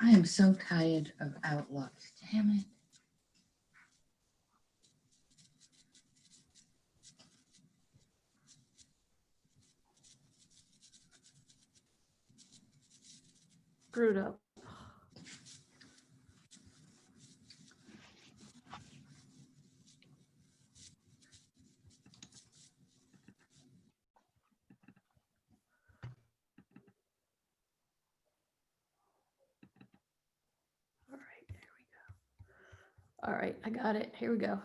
I am so tired of Outlook. Damn it. Screwed up. All right, here we go. All right, I got it. Here we go.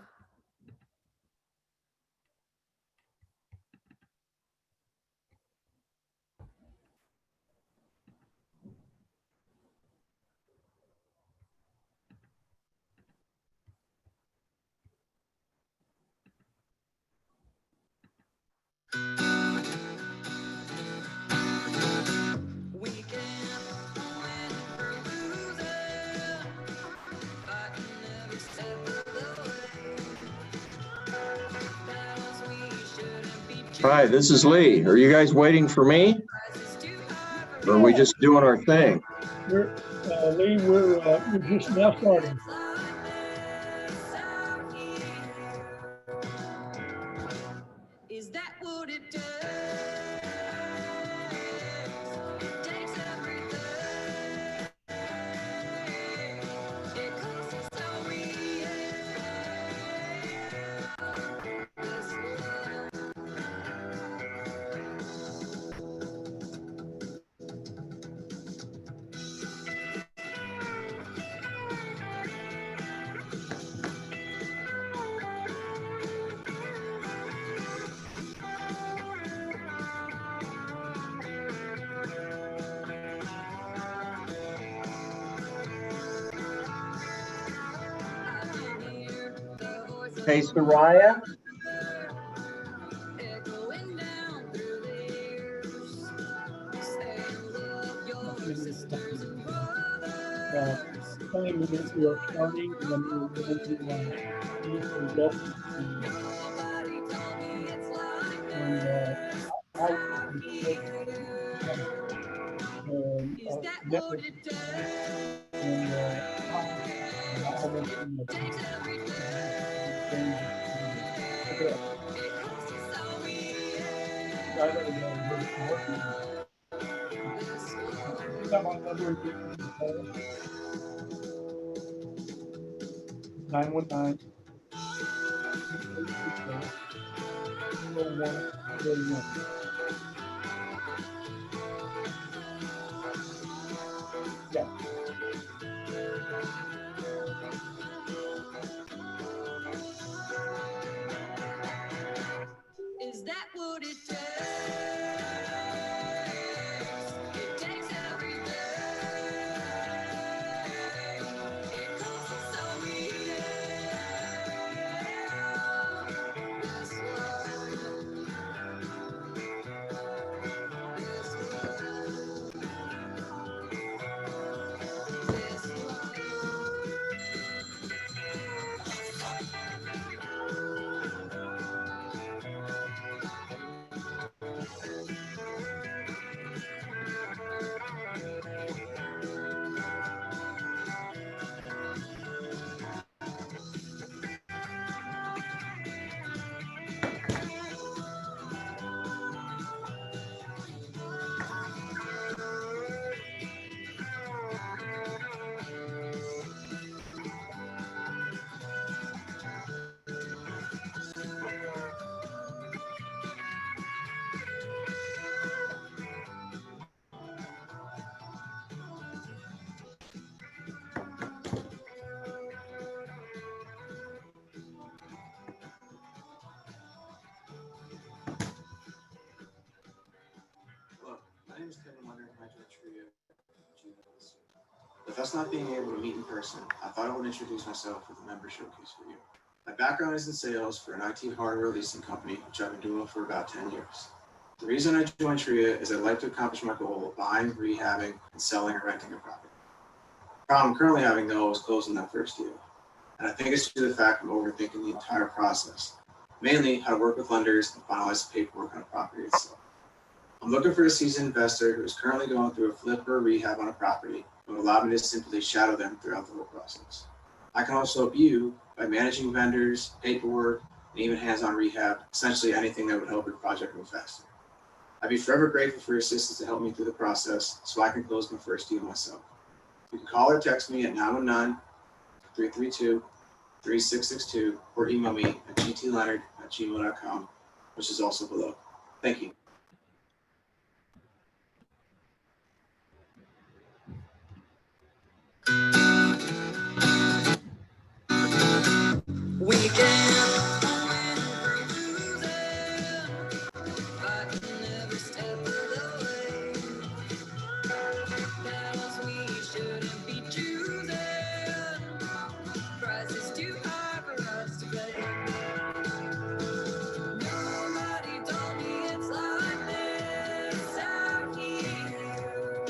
Hi, this is Lee. Are you guys waiting for me? Or are we just doing our thing? Lee, we're just now starting. Is that what it does? It takes everything. It costs us all we Hey, Soraya? echoing down through the years. Saying love your sisters and brothers. 20 minutes we are starting, and then we're going to welcome Nobody told me it's like and Is that what network it does? and Takes everything. It costs us all we Nine one nine. Yeah. Is that what it takes? It takes everything. It costs us all we This love. This love. This love. With us not being able to meet in person, I thought I would introduce myself with a member showcase for you. My background is in sales for an IT hardware leasing company, which I've been doing for about 10 years. The reason I joined TRIA is I'd like to accomplish my goal of buying, rehabbing, and selling or renting a property. The problem I'm currently having, though, is closing that first deal. And I think it's due to the fact I'm overthinking the entire process, mainly how to work with lenders and finalize the paperwork on a property itself. I'm looking for a seasoned investor who is currently going through a flip or a rehab on a property, and would allow me to simply shadow them throughout the whole process. I can also help you by managing vendors, paperwork, and even hands-on rehab, essentially anything that would help your project move faster. I'd be forever grateful for your assistance to help me through the process so I can close my first deal myself. You can call or text me at 919-332-3662 or email me at gtleonard@gmail.com, which is also below. Thank you. We can't win or lose fighting every step of the way. Battles we shouldn't be choosing. Price is too high for us to pay. Nobody told me it's like this out here.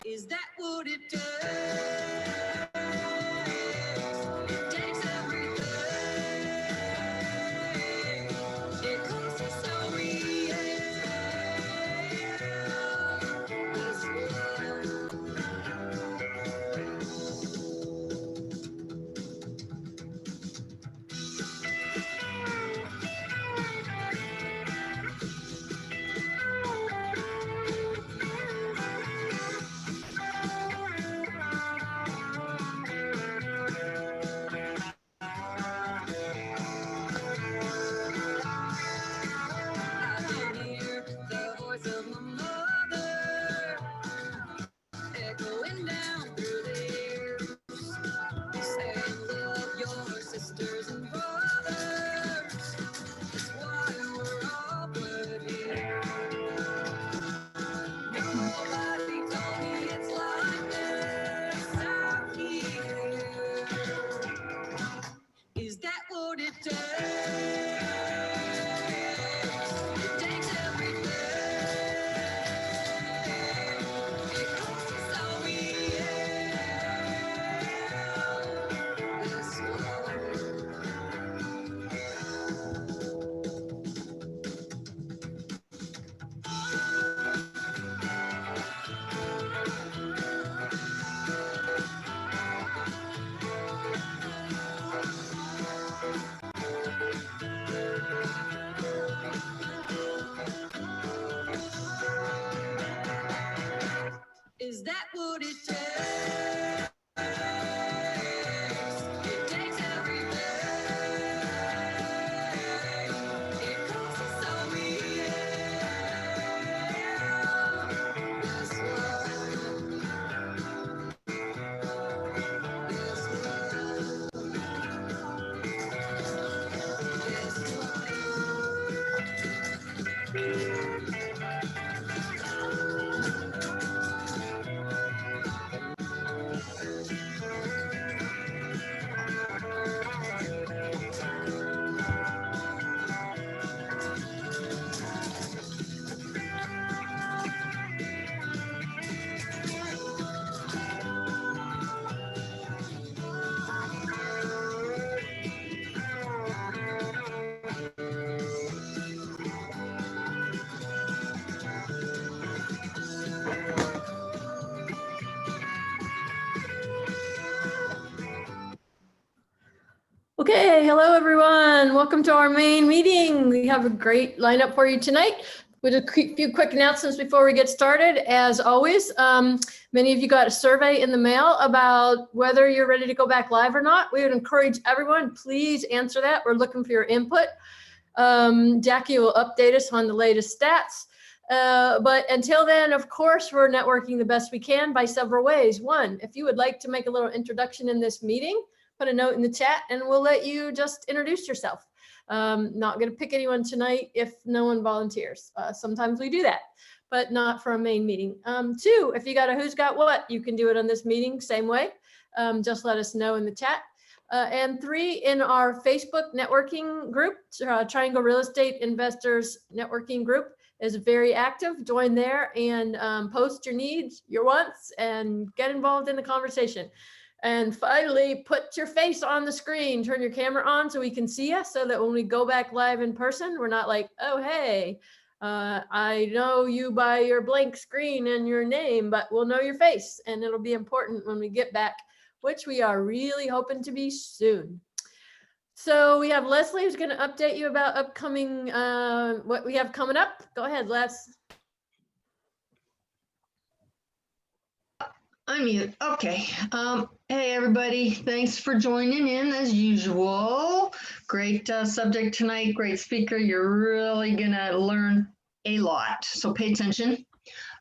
Is that what it takes? It takes everything. It costs us so real. This world. I can hear the voice of my mother echoing down through the years, saying love your sisters and brothers. That's why we're all put here. Nobody told me it's like this out here. Is that what it takes? It takes everything. It costs us all we have. This world. Is that what it takes? It takes everything. It costs us all we have. This world. This world. This Okay, hello everyone. Welcome to our main meeting. We have a great lineup for you tonight. With a few quick announcements before we get started. As always, many of you got a survey in the mail about whether you're ready to go back live or not. We would encourage everyone, please answer that. We're looking for your input. Jackie will update us on the latest stats. But until then, of course, we're networking the best we can by several ways. One, if you would like to make a little introduction in this meeting, put a note in the chat and we'll let you just introduce yourself. Not going to pick anyone tonight if no one volunteers. Sometimes we do that, but not for a main meeting. Two, if you got a who's got what, you can do it on this meeting, same way. Just let us know in the chat. And three, in our Facebook networking group, Triangle Real Estate Investors Networking Group is very active. Join there and post your needs, your wants, and get involved in the conversation. And finally, put your face on the screen, turn your camera on so we can see you, so that when we go back live in person, we're not like, oh, hey, I know you by your blank screen and your name, but we'll know your face, and it'll be important when we get back, which we are really hoping to be soon. So we have Leslie who's going to update you about upcoming, what we have coming up. Go ahead, Les. Unmute. Okay. Hey, everybody. Thanks for joining in as usual. Great subject tonight. Great speaker. You're really going to learn a lot. So pay attention.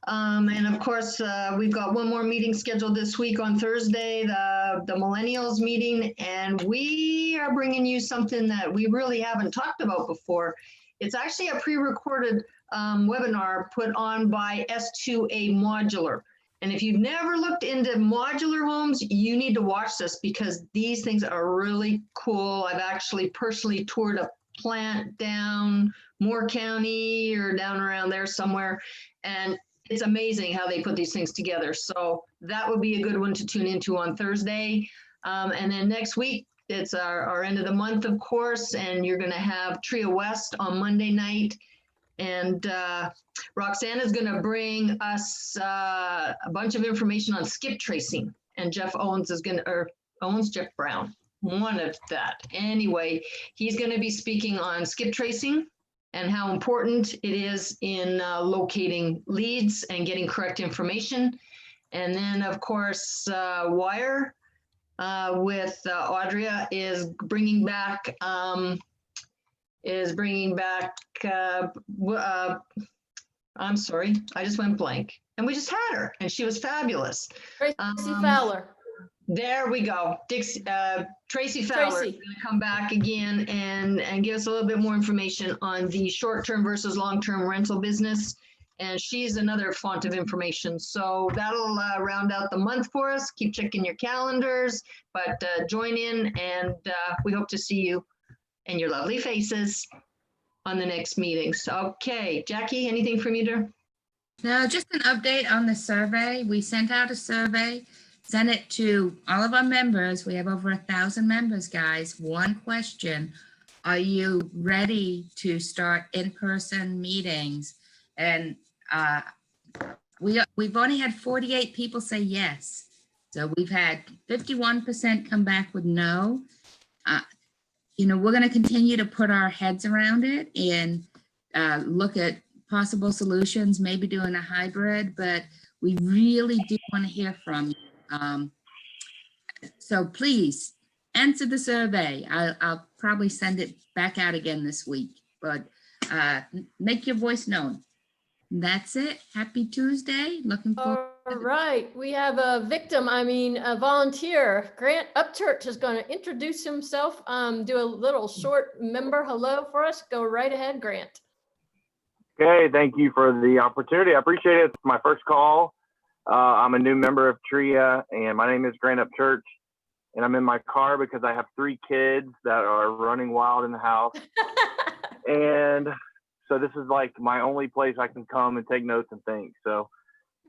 And of course, we've got one more meeting scheduled this week on Thursday, the millennials meeting. And we are bringing you something that we really haven't talked about before. It's actually a pre-recorded webinar put on by S2A Modular. And if you've never looked into modular homes, you need to watch this because these things are really cool. I've actually personally toured a plant down Moore County or down around there somewhere. And it's amazing how they put these things together. So that would be a good one to tune into on Thursday. And then next week, it's our end of the month, of course, and you're going to have Tria West on Monday night. And Roxanne is going to bring us a bunch of information on skip tracing. And Jeff Owens is going to, or Owens, Jeff Brown, one of that. Anyway, he's going to be speaking on skip tracing and how important it is in locating leads and getting correct information. And then, of course, Wire with Audria is bringing back I'm sorry, I just went blank. And we just had her, and she was fabulous. Tracy Fowler. There we go. Tracy Fowler Tracy. is going to come back again and give us a little bit more information on the short-term versus long-term rental business. And she's another font of information. So that'll round out the month for us. Keep checking your calendars, but join in, and we hope to see you and your lovely faces on the next meetings. Okay, Jackie, anything from you, dear? No, just an update on the survey. We sent out a survey, sent it to all of our members. We have over 1,000 members, guys. One question: are you ready to start in-person meetings? And we've only had 48 people say yes. So we've had 51% come back with no. We're going to continue to put our heads around it and look at possible solutions, maybe doing a hybrid, but we really do want to hear from you. So please answer the survey. I'll probably send it back out again this week, but make your voice known. That's it. Happy Tuesday. Looking forward. All right, we have a volunteer. Grant Upchurch is going to introduce himself, do a little short member hello for us. Go right ahead, Grant. Okay, thank you for the opportunity. I appreciate it. It's my first call. I'm a new member of TRIA, and my name is Grant Upchurch, and I'm in my car because I have 3 kids that are running wild in the house. And so this is like my only place I can come and take notes and think. So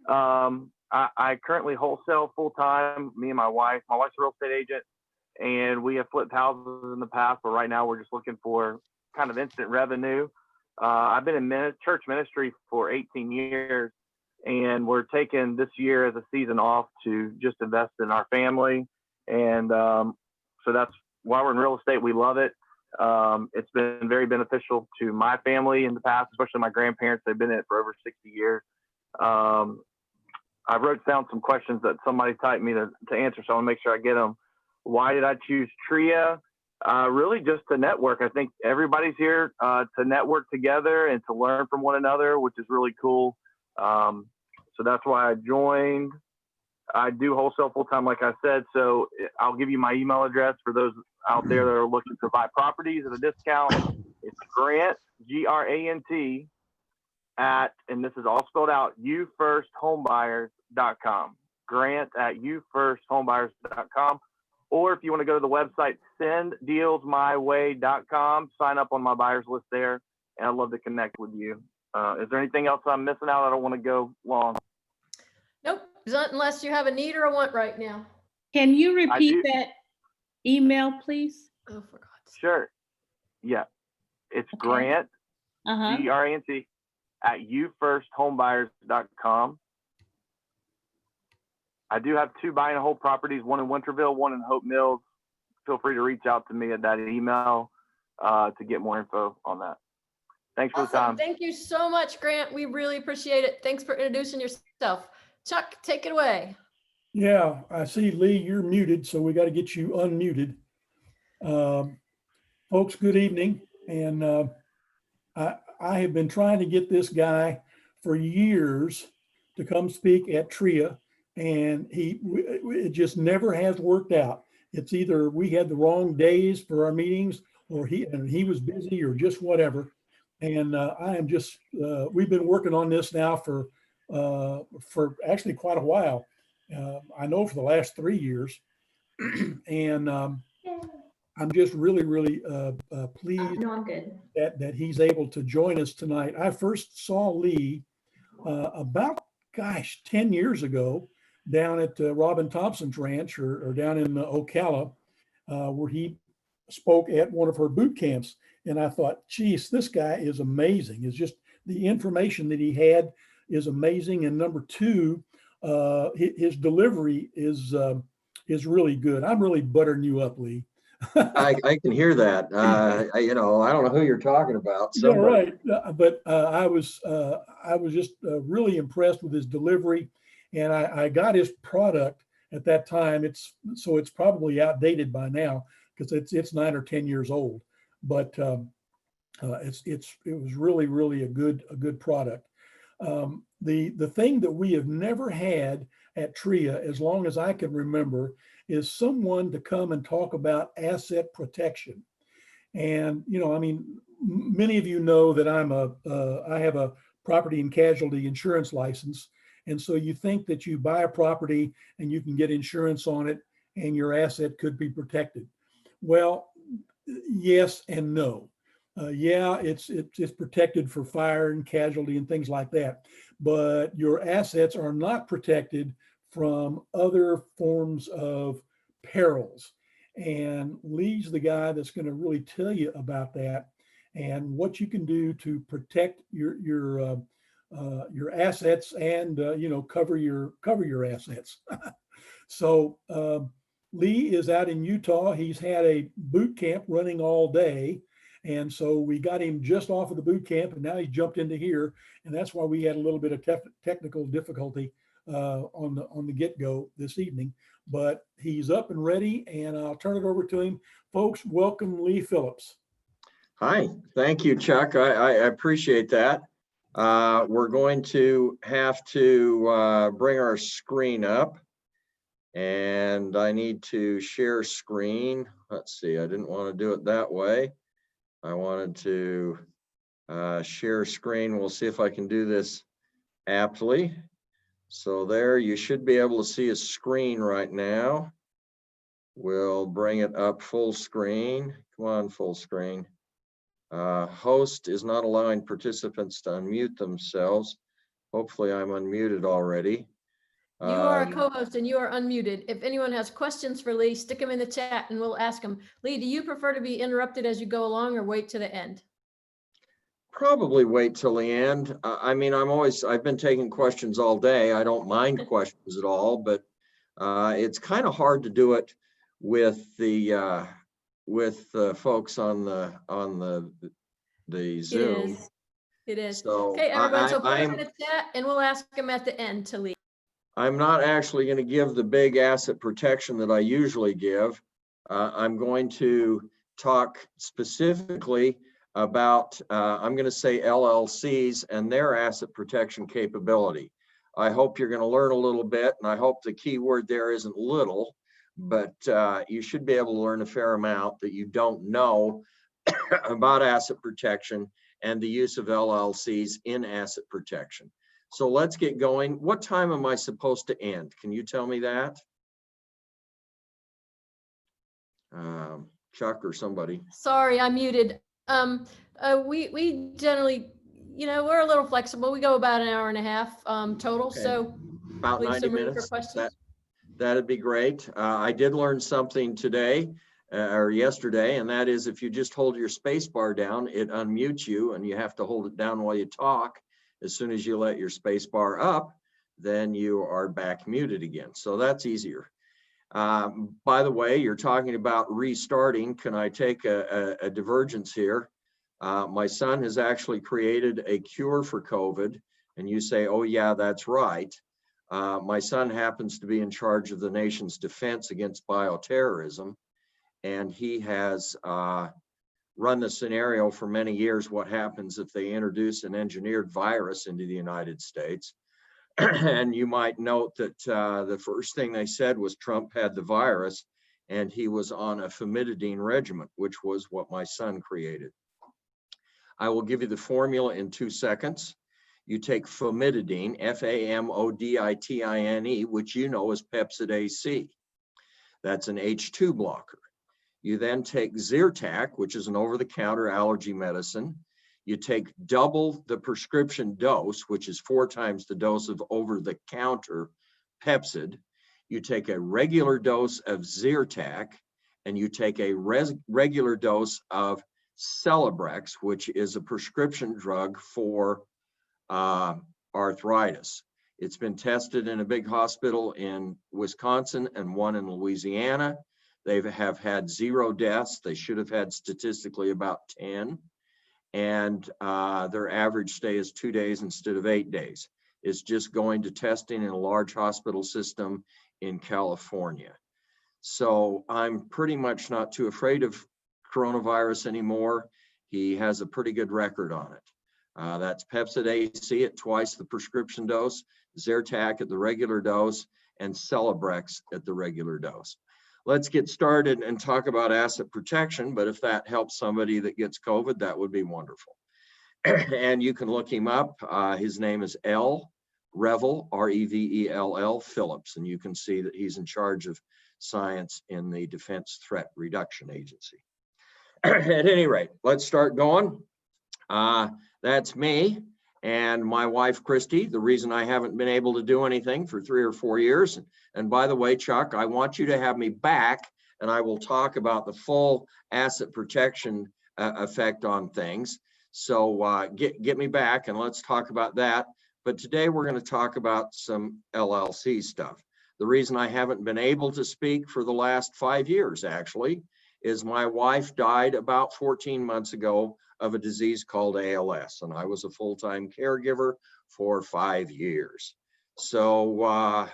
I currently wholesale full-time, me and my wife. My wife's a real estate agent, and we have flipped houses in the past, but right now we're just looking for kind of instant revenue. I've been in church ministry for 18 years, and we're taking this year as a season off to just invest in our family. And so that's why we're in real estate. We love it. It's been very beneficial to my family in the past, especially my grandparents. They've been in it for over 60 years. I wrote down some questions that somebody typed me to answer, so I want to make sure I get them. Why did I choose TRIA? Really just to network. I think everybody's here to network together and to learn from one another, which is really cool. So that's why I joined. I do wholesale full-time, like I said, so I'll give you my email address for those out there that are looking to buy properties at a discount. It's Grant, Grant, and this is all spelled out, youfirstHomebuyers.com. Grant at youfirstHomebuyers.com. Or if you want to go to the website, senddealsmyway.com, sign up on my buyers list there, and I'd love to connect with you. Is there anything else I'm missing out? I don't want to go long. Nope, not unless you have a need or a want right now. Can you repeat that email, please? Oh, for God's sake. Sure. Yeah. It's Okay. Grant, Uh-huh. Grant, at youfirstHomebuyers.com. I do have 2 buy and hold properties, one in Winterville, one in Hope Mills. Feel free to reach out to me at that email to get more info on that. Thanks for the Awesome. time. Thank you so much, Grant. We really appreciate it. Thanks for introducing yourself. Chuck, take it away. Yeah, I see, Lee, you're muted, so we got to get you unmuted. Folks, good evening. And I have been trying to get this guy for years to come speak at TRIA, and it just never has worked out. It's either we had the wrong days for our meetings, or he was busy, or just whatever. And I am just we've been working on this now for actually quite a while. I know for the last 3 years, and I'm just really pleased No, I'm good. that he's able to join us tonight. I first saw Lee about, 10 years ago down at Robin Thompson's ranch or down in Ocala, where he spoke at one of her boot camps. And I thought, geez, this guy is amazing. It's just the information that he had is amazing. And number 2, his delivery is really good. I'm really buttering you up, Lee. I can hear that. I don't know who you're talking about. Yeah, right. But I was just really impressed with his delivery, and I got his product at that time. It's probably outdated by now because it's 9 or 10 years old. But it was really a good product. The thing that we have never had at TRIA, as long as I can remember, is someone to come and talk about asset protection. And, many of you know that I have a property and casualty insurance license. And so you think that you buy a property and you can get insurance on it and your asset could be protected. Well, yes and no. Yeah, it's protected for fire and casualty and things like that, but your assets are not protected from other forms of perils. And Lee's the guy that's going to really tell you about that and what you can do to protect your assets and cover your assets. So Lee is out in Utah. He's had a boot camp running all day. And so we got him just off of the boot camp, and now he's jumped into here. And that's why we had a little bit of technical difficulty on the get-go this evening. But he's up and ready, and I'll turn it over to him. Folks, welcome Lee Phillips. Hi, thank you, Chuck. I appreciate that. We're going to have to bring our screen up, and I need to share screen. Let's see, I didn't want to do it that way. I wanted to share screen. We'll see if I can do this aptly. So there, you should be able to see a screen right now. We'll bring it up full screen. Come on, full screen. Host is not allowing participants to unmute themselves. Hopefully I'm unmuted already. You are a co-host and you are unmuted. If anyone has questions for Lee, stick them in the chat and we'll ask them. Lee, do you prefer to be interrupted as you go along or wait to the end? Probably wait till the end. I mean, I've been taking questions all day. I don't mind questions at all, but it's kind of hard to do it with the folks on the Zoom. It is. So okay, everyone, so put them in the chat and we'll ask them at the end to Lee. I'm not actually going to give the big asset protection that I usually give. I'm going to talk specifically about, I'm going to say LLCs and their asset protection capability. I hope you're going to learn a little bit, and I hope the key word there isn't little, but you should be able to learn a fair amount that you don't know about asset protection and the use of LLCs in asset protection. So let's get going. What time am I supposed to end? Can you tell me that? Chuck or somebody. Sorry, I'm muted. We generally, we're a little flexible. We go about an hour and a half total. Okay. So About 90 minutes. That'd be great. I did learn something today or yesterday, and that is if you just hold your space bar down, it unmutes you and you have to hold it down while you talk. As soon as you let your space bar up, then you are back muted again. So that's easier. By the way, you're talking about restarting. Can I take a divergence here? My son has actually created a cure for COVID, and you say, oh yeah, that's right. My son happens to be in charge of the nation's defense against bioterrorism, and he has run the scenario for many years, what happens if they introduce an engineered virus into the United States. And you might note that the first thing they said was Trump had the virus and he was on a famotidine regimen, which was what my son created. I will give you the formula in 2 seconds. You take famotidine, Famoditine, which you know is Pepsid AC. That's an H2 blocker. You then take Zyrtec, which is an over-the-counter allergy medicine. You take double the prescription dose, which is 4 times the dose of over-the-counter Pepsid. You take a regular dose of Zyrtec, and you take a regular dose of Celebrex, which is a prescription drug for arthritis. It's been tested in a big hospital in Wisconsin and one in Louisiana. They have had 0 deaths. They should have had statistically about 10. And their average stay is 2 days instead of 8 days. It's just going to testing in a large hospital system in California. So I'm pretty much not too afraid of coronavirus anymore. He has a pretty good record on it. That's Pepsid AC at twice the prescription dose, Zyrtec at the regular dose, and Celebrex at the regular dose. Let's get started and talk about asset protection, but if that helps somebody that gets COVID, that would be wonderful. And you can look him up. His name is Revel, R-E-V-E-L-L, Phillips, and you can see that he's in charge of science in the Defense Threat Reduction Agency. At any rate, let's start going. That's me and my wife, Christy. The reason I haven't been able to do anything for 3 or 4 years. And by the way, Chuck, I want you to have me back and I will talk about the full asset protection effect on things. So get me back and let's talk about that. But today we're going to talk about some LLC stuff. The reason I haven't been able to speak for the last 5 years actually is my wife died about 14 months ago of a disease called ALS, and I was a full-time caregiver for 5 years. So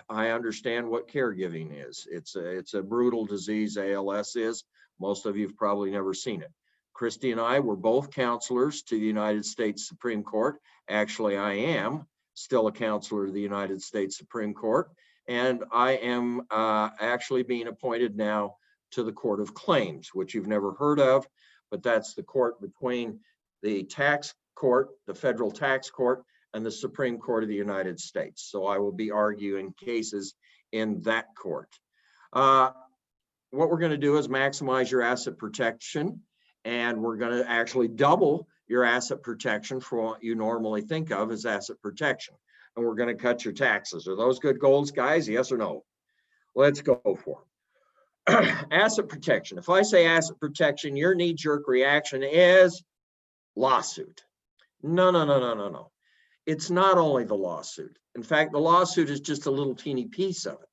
I understand what caregiving is. It's a brutal disease, ALS is. Most of you have probably never seen it. Christy and I were both counselors to the United States Supreme Court. Actually, I am still a counselor to the United States Supreme Court, and I am actually being appointed now to the Court of Claims, which you've never heard of, but that's the court between the tax court, the federal tax court, and the Supreme Court of the United States. So I will be arguing cases in that court. What we're going to do is maximize your asset protection, and we're going to actually double your asset protection for what you normally think of as asset protection. And we're going to cut your taxes. Are those good goals, guys? Yes or no? Let's go for them. Asset protection. If I say asset protection, your knee-jerk reaction is lawsuit. No. It's not only the lawsuit. In fact, the lawsuit is just a little teeny piece of it.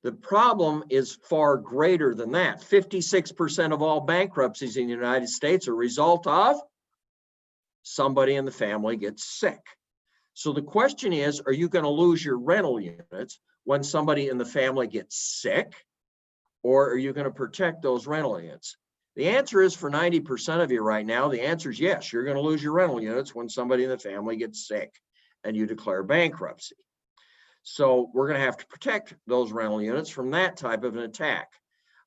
The problem is far greater than that. 56% of all bankruptcies in the United States are a result of somebody in the family gets sick. So the question is, are you going to lose your rental units when somebody in the family gets sick? Or are you going to protect those rental units? The answer is for 90% of you right now, the answer is yes, you're going to lose your rental units when somebody in the family gets sick and you declare bankruptcy. So we're going to have to protect those rental units from that type of an attack.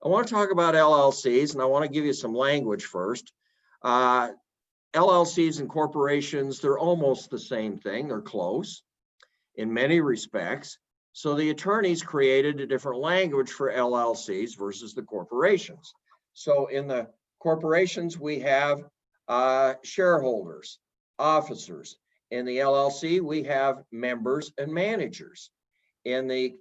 I want to talk about LLCs, and I want to give you some language first. LLCs and corporations, they're almost the same thing. They're close in many respects. So the attorneys created a different language for LLCs versus the corporations. So in the corporations, we have shareholders, officers. In the LLC, we have members and managers. In the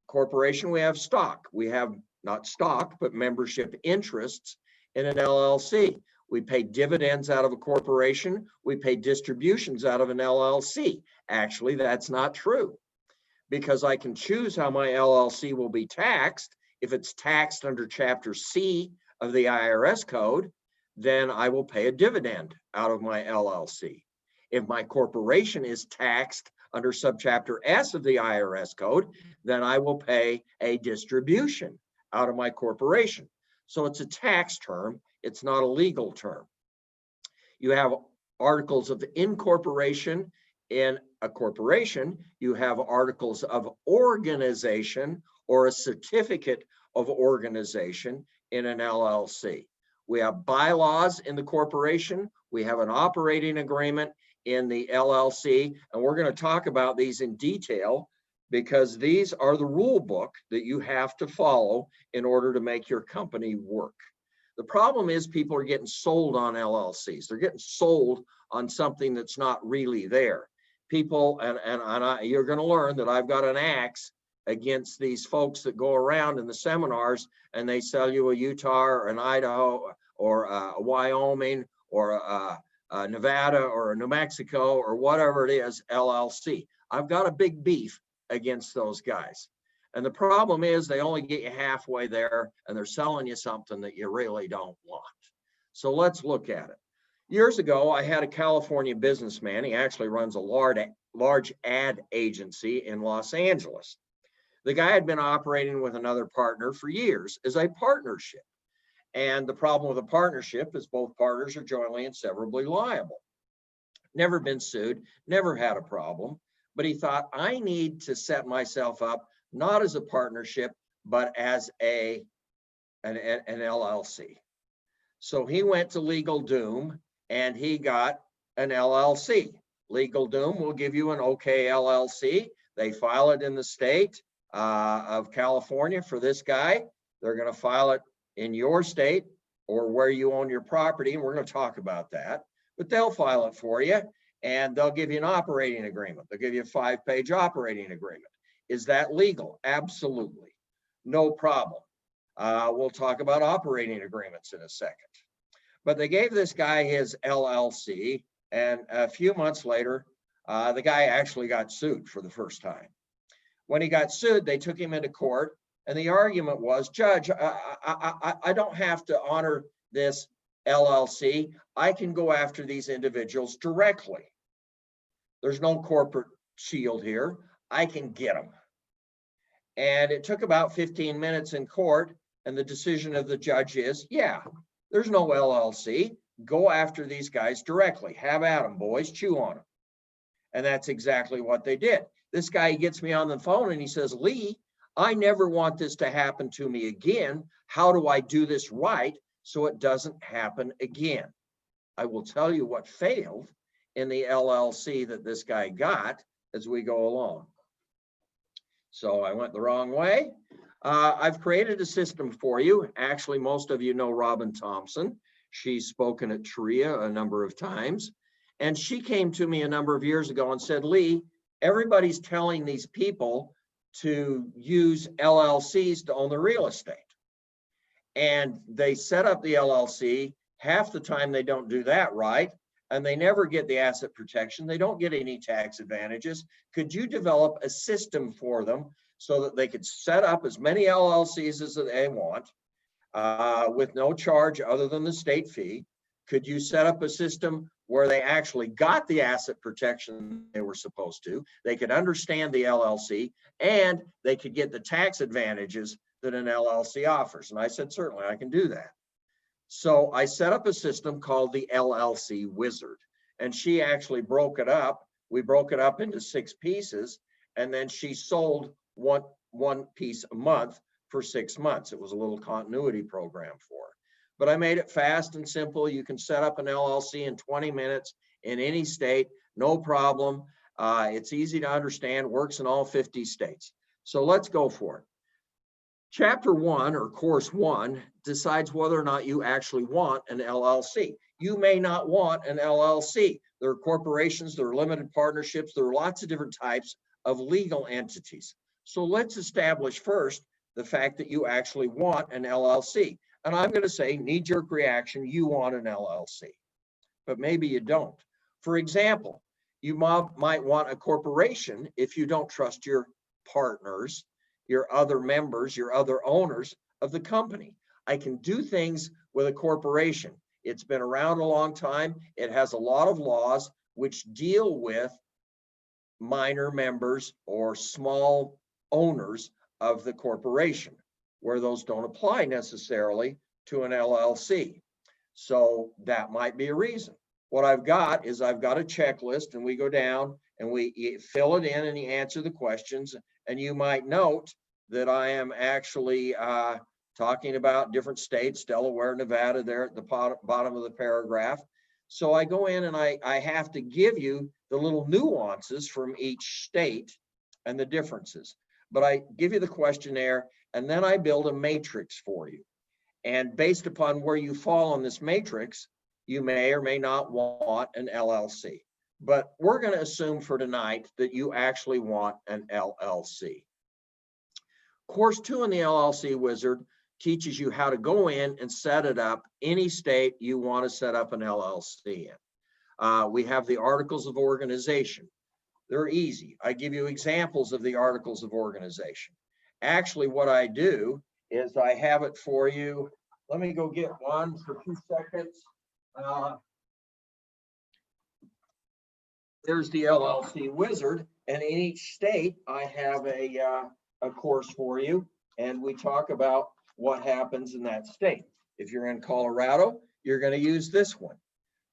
corporation, we have stock. We have not stock, but membership interests in an LLC. We pay dividends out of a corporation. We pay distributions out of an LLC. Actually, that's not true, because I can choose how my LLC will be taxed. If it's taxed under Chapter C of the IRS code, then I will pay a dividend out of my LLC. If my corporation is taxed under Subchapter S of the IRS code, then I will pay a distribution out of my corporation. So it's a tax term, it's not a legal term. You have articles of incorporation in a corporation. You have articles of organization or a certificate of organization in an LLC. We have bylaws in the corporation. We have an operating agreement in the LLC, and we're going to talk about these in detail because these are the rule book that you have to follow in order to make your company work. The problem is people are getting sold on LLCs. They're getting sold on something that's not really there. People, you're going to learn that I've got an axe against these folks that go around in the seminars and they sell you a Utah or an Idaho or a Wyoming or a Nevada or a New Mexico or whatever it is, LLC. I've got a big beef against those guys. And the problem is they only get you halfway there and they're selling you something that you really don't want. So let's look at it. Years ago, I had a California businessman. He actually runs a large ad agency in Los Angeles. The guy had been operating with another partner for years as a partnership. And the problem with a partnership is both partners are jointly and severably liable. Never been sued, never had a problem, but he thought, I need to set myself up not as a partnership, but as an LLC. So he went to Legal Doom and he got an LLC. Legal Doom will give you an OK LLC. They file it in the state of California for this guy. They're going to file it in your state or where you own your property. And we're going to talk about that, but they'll file it for you and they'll give you an operating agreement. They'll give you a 5-page operating agreement. Is that legal? Absolutely. No problem. We'll talk about operating agreements in a second. But they gave this guy his LLC, and a few months later, the guy actually got sued for the first time. When he got sued, they took him into court, and the argument was, Judge, I don't have to honor this LLC. I can go after these individuals directly. There's no corporate shield here. I can get them. And it took about 15 minutes in court, and the decision of the judge is, yeah, there's no LLC. Go after these guys directly. Have at them, boys. Chew on them. And that's exactly what they did. This guy gets me on the phone and he says, Lee, I never want this to happen to me again. How do I do this right so it doesn't happen again? I will tell you what failed in the LLC that this guy got as we go along. So I went the wrong way. I've created a system for you. Actually, most of you know Robin Thompson. She's spoken at TRIA a number of times. And she came to me a number of years ago and said, Lee, everybody's telling these people to use LLCs to own the real estate. And they set up the LLC. Half the time they don't do that right. And they never get the asset protection. They don't get any tax advantages. Could you develop a system for them so that they could set up as many LLCs as they want with no charge other than the state fee? Could you set up a system where they actually got the asset protection they were supposed to? They could understand the LLC and they could get the tax advantages that an LLC offers. And I said, certainly I can do that. So I set up a system called the LLC Wizard, and she actually broke it up. We broke it up into 6 pieces, and then she sold one piece a month for 6 months. It was a little continuity program for her. But I made it fast and simple. You can set up an LLC in 20 minutes in any state, no problem. It's easy to understand, works in all 50 states. So let's go for it. Chapter 1 or course 1 decides whether or not you actually want an LLC. You may not want an LLC. There are corporations, there are limited partnerships, there are lots of different types of legal entities. So let's establish first the fact that you actually want an LLC. And I'm going to say, knee-jerk reaction, you want an LLC, but maybe you don't. For example, you might want a corporation if you don't trust your partners, your other members, your other owners of the company. I can do things with a corporation. It's been around a long time. It has a lot of laws which deal with minor members or small owners of the corporation, where those don't apply necessarily to an LLC. So that might be a reason. What I've got is I've got a checklist, and we go down and we fill it in and you answer the questions. And you might note that I am actually talking about different states, Delaware, Nevada, there at the bottom of the paragraph. So I go in and I have to give you the little nuances from each state and the differences. But I give you the questionnaire, and then I build a matrix for you. And based upon where you fall on this matrix, you may or may not want an LLC. But we're going to assume for tonight that you actually want an LLC. Course 2 in the LLC Wizard teaches you how to go in and set it up any state you want to set up an LLC in. We have the articles of organization. They're easy. I give you examples of the articles of organization. Actually, what I do is I have it for you. Let me go get one for 2 seconds. There's the LLC Wizard, and in each state I have a course for you, and we talk about what happens in that state. If you're in Colorado, you're going to use this one.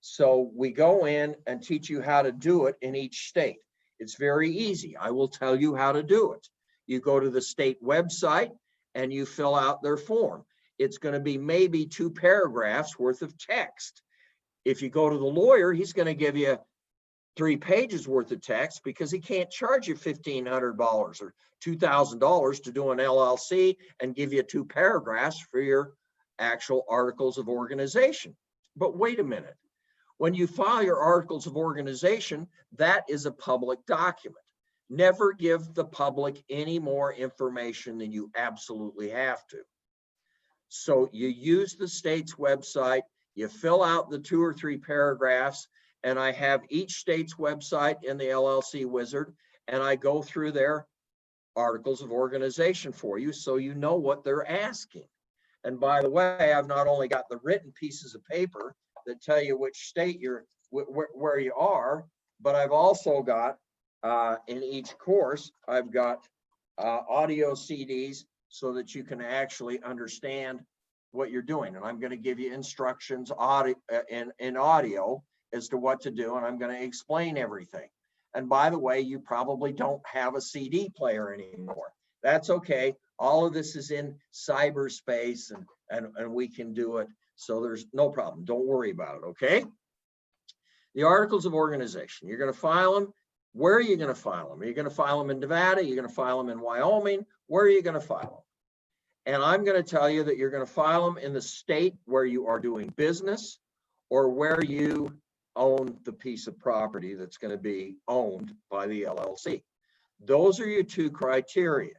So we go in and teach you how to do it in each state. It's very easy. I will tell you how to do it. You go to the state website and you fill out their form. It's going to be maybe 2 paragraphs worth of text. If you go to the lawyer, he's going to give you 3 pages worth of text because he can't charge you $1,500 or $2,000 to do an LLC and give you 2 paragraphs for your actual articles of organization. But wait a minute. When you file your articles of organization, that is a public document. Never give the public any more information than you absolutely have to. So you use the state's website, you fill out the 2 or 3 paragraphs, and I have each state's website in the LLC Wizard, and I go through their articles of organization for you so you know what they're asking. And by the way, I've not only got the written pieces of paper that tell you which state you're where you are, but I've also got in each course, I've got audio CDs so that you can actually understand what you're doing. And I'm going to give you instructions in audio as to what to do, and I'm going to explain everything. And by the way, you probably don't have a CD player anymore. That's okay. All of this is in cyberspace, and we can do it. So there's no problem. Don't worry about it, okay? The articles of organization, you're going to file them. Where are you going to file them? Are you going to file them in Nevada? You're going to file them in Wyoming? Where are you going to file them? And I'm going to tell you that you're going to file them in the state where you are doing business or where you own the piece of property that's going to be owned by the LLC. Those are your 2 criteria.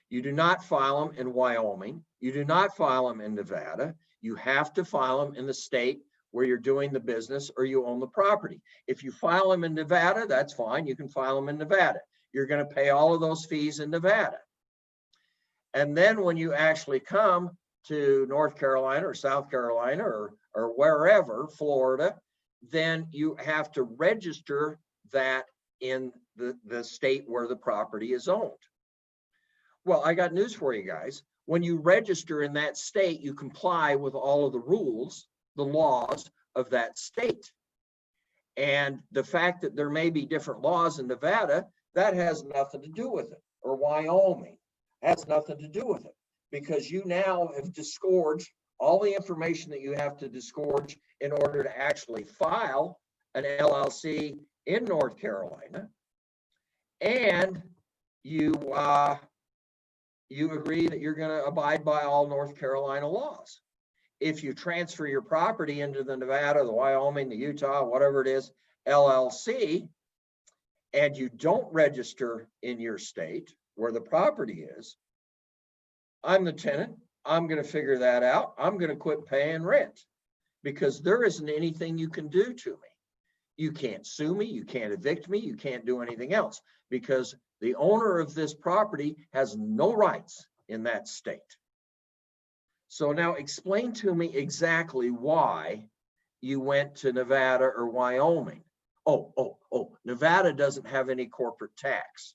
You do not file them in Wyoming. You do not file them in Nevada. You have to file them in the state where you're doing the business or you own the property. If you file them in Nevada, that's fine. You can file them in Nevada. You're going to pay all of those fees in Nevada. And then when you actually come to North Carolina or South Carolina or wherever, Florida, then you have to register that in the state where the property is owned. Well, I got news for you guys. When you register in that state, you comply with all of the rules, the laws of that state. And the fact that there may be different laws in Nevada, that has nothing to do with it. Or Wyoming has nothing to do with it, because you now have disgorged all the information that you have to disgorge in order to actually file an LLC in North Carolina. And you agree that you're going to abide by all North Carolina laws. If you transfer your property into the Nevada, the Wyoming, the Utah, whatever it is, LLC, and you don't register in your state where the property is, I'm the tenant, I'm going to figure that out. I'm going to quit paying rent because there isn't anything you can do to me. You can't sue me. You can't evict me. You can't do anything else because the owner of this property has no rights in that state. So now explain to me exactly why you went to Nevada or Wyoming. Oh, Nevada doesn't have any corporate tax.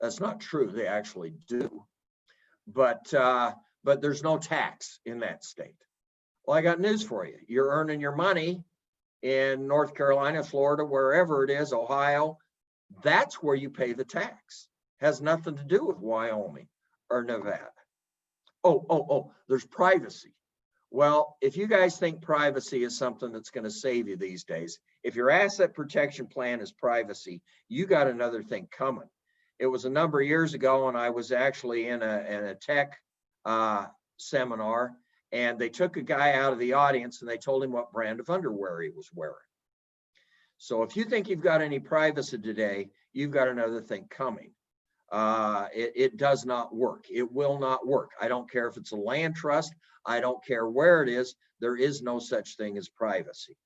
That's not true. They actually do. But there's no tax in that state. Well, I got news for you. You're earning your money in North Carolina, Florida, wherever it is, Ohio. That's where you pay the tax. Has nothing to do with Wyoming or Nevada. Oh, there's privacy. Well, if you guys think privacy is something that's going to save you these days, if your asset protection plan is privacy, you got another thing coming. It was a number of years ago, and I was actually in a tech seminar, and they took a guy out of the audience and they told him what brand of underwear he was wearing. So if you think you've got any privacy today, you've got another thing coming. It does not work. It will not work. I don't care if it's a land trust. I don't care where it is. There is no such thing as privacy.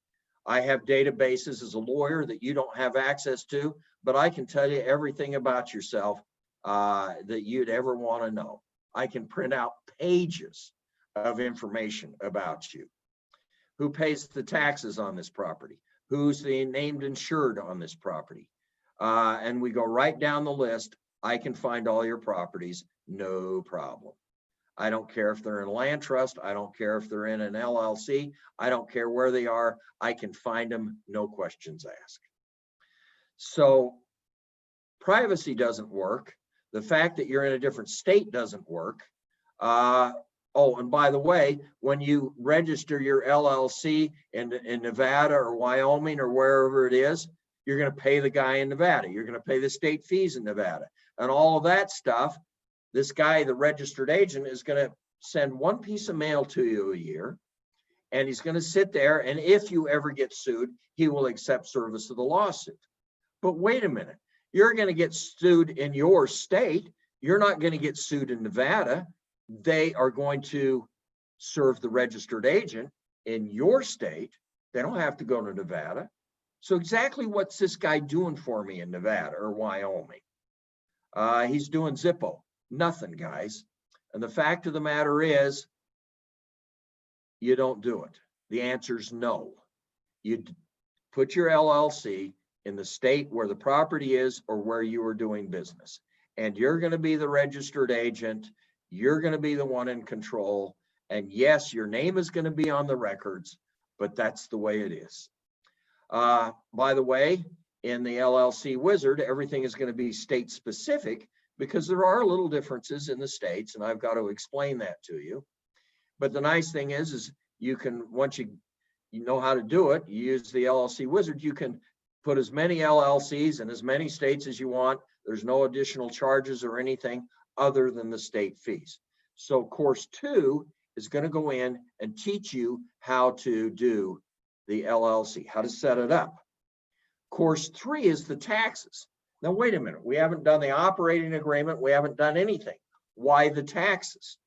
I have databases as a lawyer that you don't have access to, but I can tell you everything about yourself that you'd ever want to know. I can print out pages of information about you. Who pays the taxes on this property? Who's the named insured on this property? And we go right down the list. I can find all your properties, no problem. I don't care if they're in a land trust. I don't care if they're in an LLC. I don't care where they are. I can find them, no questions asked. So privacy doesn't work. The fact that you're in a different state doesn't work. Oh, and by the way, when you register your LLC in Nevada or Wyoming or wherever it is, you're going to pay the guy in Nevada. You're going to pay the state fees in Nevada and all of that stuff. This guy, the registered agent, is going to send one piece of mail to you a year, and he's going to sit there. And if you ever get sued, he will accept service of the lawsuit. But wait a minute, you're going to get sued in your state. You're not going to get sued in Nevada. They are going to serve the registered agent in your state. They don't have to go to Nevada. So exactly what's this guy doing for me in Nevada or Wyoming? He's doing Zippo. Nothing, guys. And the fact of the matter is, you don't do it. The answer is no. You put your LLC in the state where the property is or where you are doing business. And you're going to be the registered agent. You're going to be the one in control. And yes, your name is going to be on the records, but that's the way it is. By the way, in the LLC wizard, everything is going to be state specific because there are little differences in the states, and I've got to explain that to you. But the nice thing is you can, once you know how to do it, you use the LLC wizard, you can put as many LLCs in as many states as you want. There's no additional charges or anything other than the state fees. So course 2 is going to go in and teach you how to do the LLC, how to set it up. Course 3 is the taxes. Now, wait a minute. We haven't done the operating agreement. We haven't done anything. Why the taxes?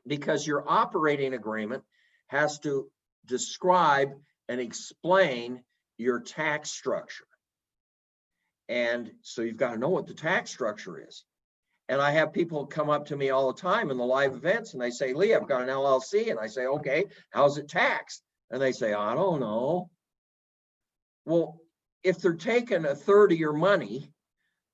Because your operating agreement has to describe and explain your tax structure. And so you've got to know what the tax structure is. And I have people come up to me all the time in the live events and they say, Lee, I've got an LLC. And I say, okay, how's it taxed? And they say, I don't know. Well, if they're taking a third of your money,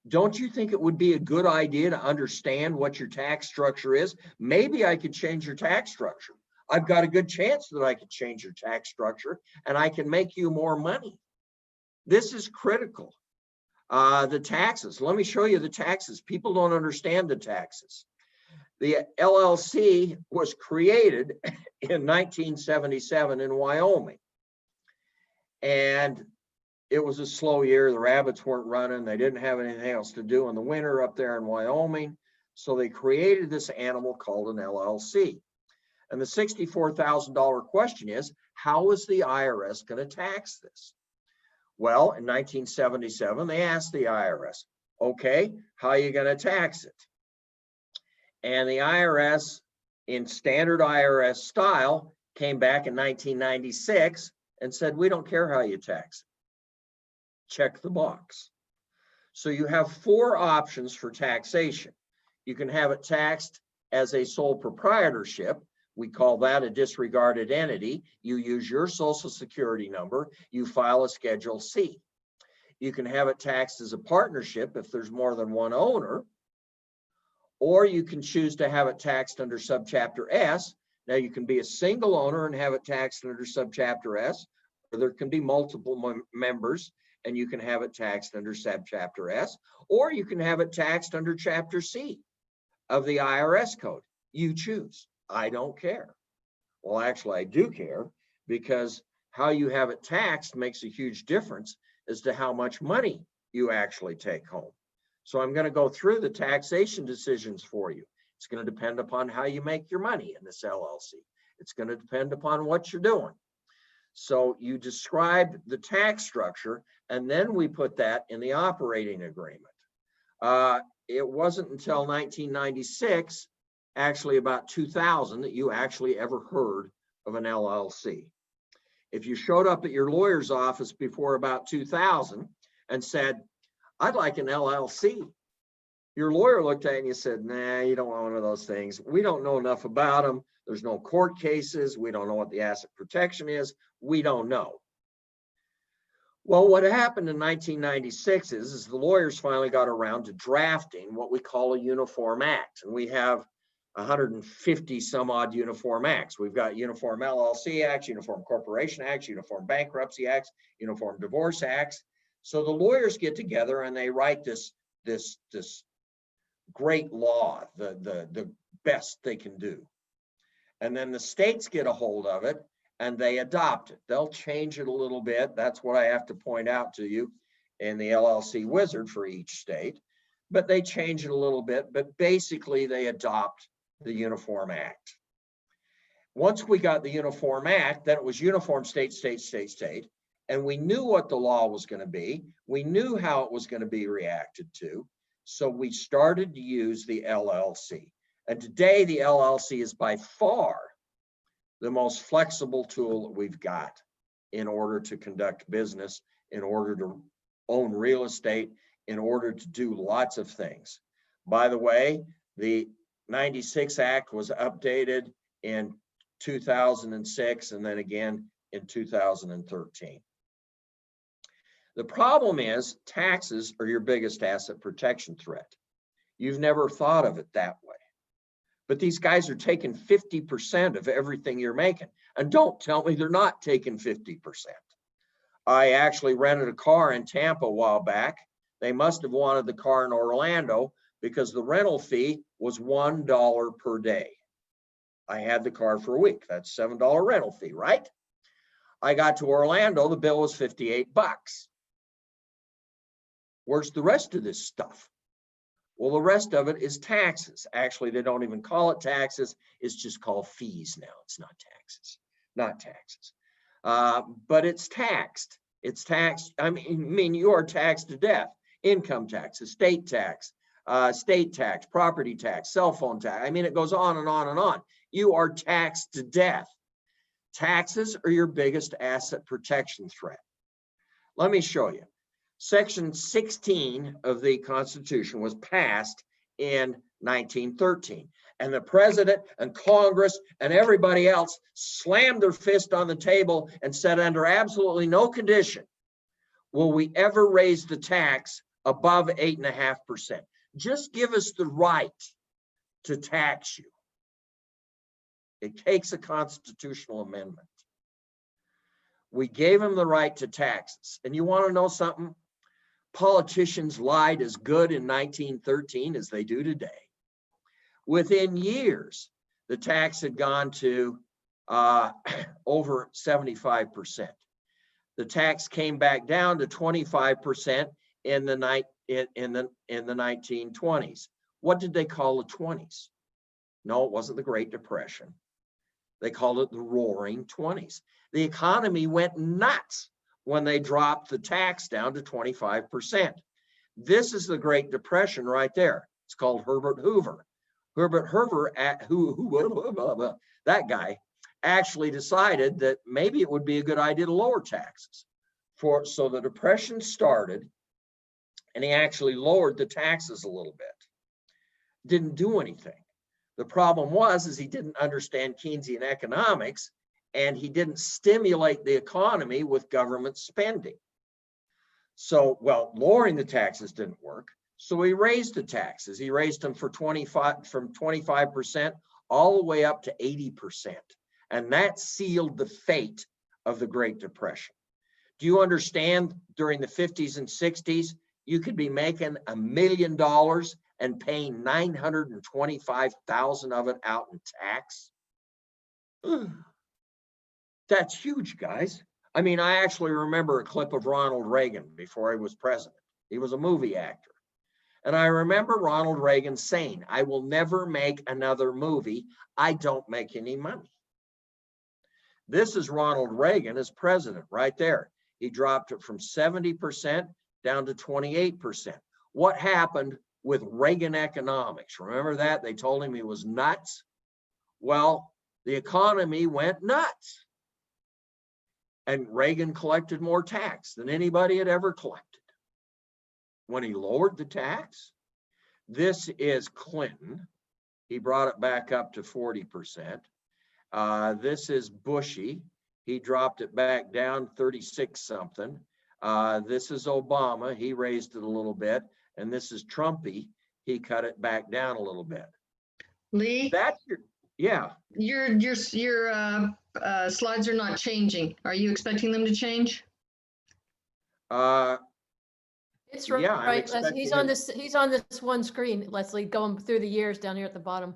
don't you think it would be a good idea to understand what your tax structure is? Maybe I could change your tax structure. I've got a good chance that I could change your tax structure and I can make you more money. This is critical. The taxes, let me show you the taxes. People don't understand the taxes. The LLC was created in 1977 in Wyoming. And it was a slow year. The rabbits weren't running. They didn't have anything else to do in the winter up there in Wyoming. So they created this animal called an LLC. And the $64,000 question is, how is the IRS going to tax this? Well, in 1977, they asked the IRS, okay, how are you going to tax it? And the IRS in standard IRS style, came back in 1996 and said, we don't care how you tax. Check the box. So you have 4 options for taxation. You can have it taxed as a sole proprietorship. We call that a disregarded entity. You use your social security number, you file a Schedule C. You can have it taxed as a partnership if there's more than one owner, or you can choose to have it taxed under Subchapter S. Now you can be a single owner and have it taxed under Subchapter S, or there can be multiple members and you can have it taxed under Subchapter S, or you can have it taxed under Chapter C of the IRS code. You choose. I don't care. Well, actually, I do care, because how you have it taxed makes a huge difference as to how much money you actually take home. So I'm going to go through the taxation decisions for you. It's going to depend upon how you make your money in this LLC. It's going to depend upon what you're doing. So you describe the tax structure, and then we put that in the operating agreement. It wasn't until 1996, actually about 2000, that you actually ever heard of an LLC. If you showed up at your lawyer's office before about 2000 and said, I'd like an LLC, your lawyer looked at you and you said, nah, you don't want one of those things. We don't know enough about them. There's no court cases. We don't know what the asset protection is. We don't know. Well, what happened in 1996 is the lawyers finally got around to drafting what we call a Uniform Act. And we have 150 some odd Uniform Acts. We've got Uniform LLC Acts, Uniform Corporation Acts, Uniform Bankruptcy Acts, Uniform Divorce Acts. So the lawyers get together and they write this great law, the best they can do. And then the states get a hold of it and they adopt it. They'll change it a little bit. That's what I have to point out to you in the LLC wizard for each state. But they change it a little bit, but basically they adopt the Uniform Act. Once we got the Uniform Act, then it was uniform state, state, state, state. And we knew what the law was going to be. We knew how it was going to be reacted to. So we started to use the LLC. And today the LLC is by far the most flexible tool that we've got in order to conduct business, in order to own real estate, in order to do lots of things. By the way, the 96 Act was updated in 2006 and then again in 2013. The problem is taxes are your biggest asset protection threat. You've never thought of it that way. But these guys are taking 50% of everything you're making. And don't tell me they're not taking 50%. I actually rented a car in Tampa a while back. They must have wanted the car in Orlando because the rental fee was $1 per day. I had the car for a week. That's $7 rental fee, right? I got to Orlando, the bill was 58 bucks. Where's the rest of this stuff? Well, the rest of it is taxes. Actually, they don't even call it taxes. It's just called fees now. It's not taxes, not taxes. But it's taxed. It's taxed. I mean, you are taxed to death. Income tax, estate tax, state tax, property tax, cell phone tax. I mean, it goes on and on and on. You are taxed to death. Taxes are your biggest asset protection threat. Let me show you. Section 16 of the Constitution was passed in 1913, and the president and Congress and everybody else slammed their fist on the table and said, under absolutely no condition will we ever raise the tax above 8.5%. Just give us the right to tax you. It takes a constitutional amendment. We gave them the right to taxes. And you want to know something? Politicians lied as good in 1913 as they do today. Within years, the tax had gone to over 75%. The tax came back down to 25% in the 1920s. What did they call the 20s? No, it wasn't the Great Depression. They called it the Roaring 20s. The economy went nuts when they dropped the tax down to 25%. This is the Great Depression right there. It's called Herbert Hoover. Herbert Hoover, that guy, actually decided that maybe it would be a good idea to lower taxes. So the Depression started, and he actually lowered the taxes a little bit. Didn't do anything. The problem is he didn't understand Keynesian economics, and he didn't stimulate the economy with government spending. So, well, lowering the taxes didn't work. So he raised the taxes. He raised them from 25% all the way up to 80%. And that sealed the fate of the Great Depression. Do you understand during the 50s and 60s, you could be making $1 million and paying 925,000 of it out in tax? That's huge, guys. I mean, I actually remember a clip of Ronald Reagan before he was president. He was a movie actor. And I remember Ronald Reagan saying, I will never make another movie. I don't make any money. This is Ronald Reagan as president right there. He dropped it from 70% down to 28%. What happened with Reagan economics? Remember that? They told him he was nuts. Well, the economy went nuts. And Reagan collected more tax than anybody had ever collected. When he lowered the tax, this is Clinton. He brought it back up to 40%. This is Bushy. He dropped it back down 36 something. This is Obama. He raised it a little bit. And this is Trumpy. He cut it back down a little bit. Lee, That's yeah. your slides are not changing. Are you expecting them to change? It's right, Yeah, I'm right, Leslie. expecting He's on it. this, he's on this one screen, Leslie, going through the years down here at the bottom.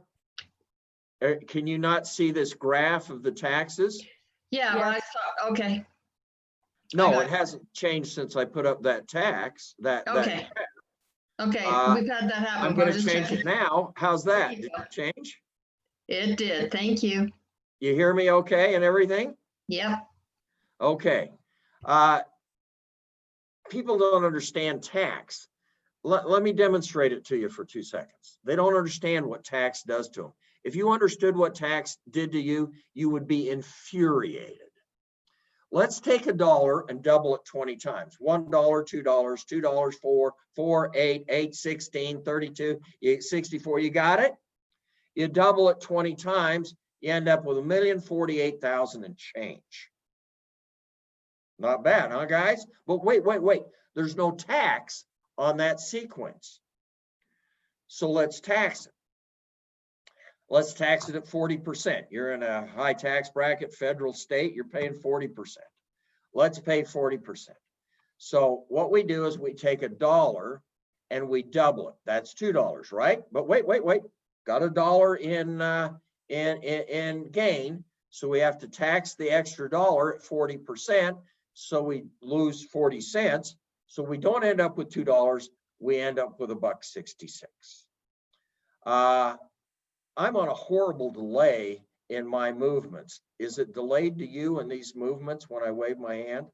Can you not see this graph of the taxes? Yeah, Yeah. I saw, okay. No, it hasn't changed since I put up that tax. Okay. Okay, we've had that happen. I'm but I going was to just change it checking. now. How's There that? you Did go. it change? It did. Thank you. You hear me okay and everything? Yep. Okay. People don't understand tax. Let me demonstrate it to you for 2 seconds. They don't understand what tax does to them. If you understood what tax did to you, you would be infuriated. Let's take $1 and double it 20 times. $1, $2, $2, 4, 4, 8, 8, 16, 32, 64. You got it? You double it 20 times, you end up with 1,048,000 and change. Not bad, huh, guys? But wait. There's no tax on that sequence. So let's tax it. Let's tax it at 40%. You're in a high tax bracket, federal, state, you're paying 40%. Let's pay 40%. So what we do is we take $1 and we double it. That's $2, right? But wait. Got $1 in gain. So we have to tax the extra $1 at 40%. So we lose 40 cents. So we don't end up with $2. We end up with $1.66. I'm on a horrible delay in my movements. Is it delayed to you in these movements when I wave my hand?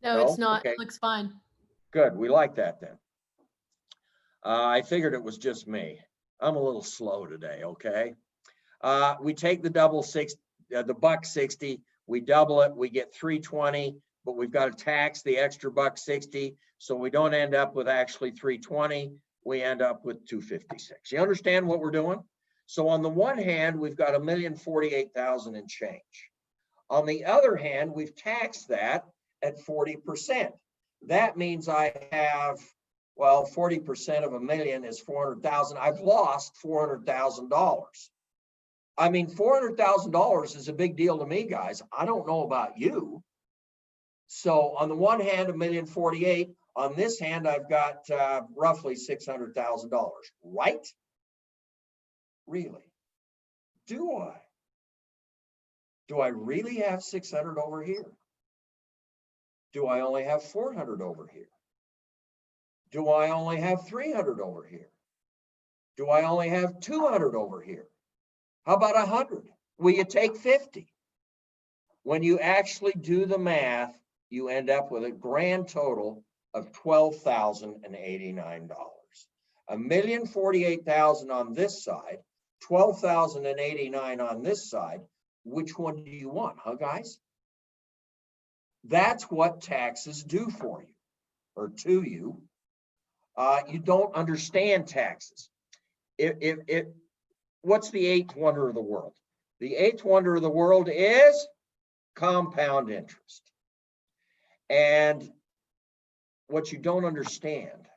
No, it's not. Okay. It looks fine. Good. We like that then. I figured it was just me. I'm a little slow today. Okay. We take the $1.60, we double it, we get 320, but we've got to tax the extra $1.60. So we don't end up with actually 320. We end up with 256. You understand what we're doing? So on the one hand, we've got 1,048,000 and change. On the other hand, we've taxed that at 40%. That means I have, well, 40% of $1 million is 400,000. I've lost $400,000. I mean, $400,000 is a big deal to me, guys. I don't know about you. So on the one hand, 1,048,000. On this hand, I've got roughly $600,000, right? Really? Do I? Do I really have 600 over here? Do I only have 400 over here? Do I only have 300 over here? Do I only have 200 over here? How about 100? Will you take 50? When you actually do the math, you end up with a grand total of $12,089. 1,048,000 on this side, $12,089 on this side. Which one do you want, huh, guys? That's what taxes do for you, or to you. You don't understand taxes. What's the eighth wonder of the world? The eighth wonder of the world is compound interest. And what you don't understand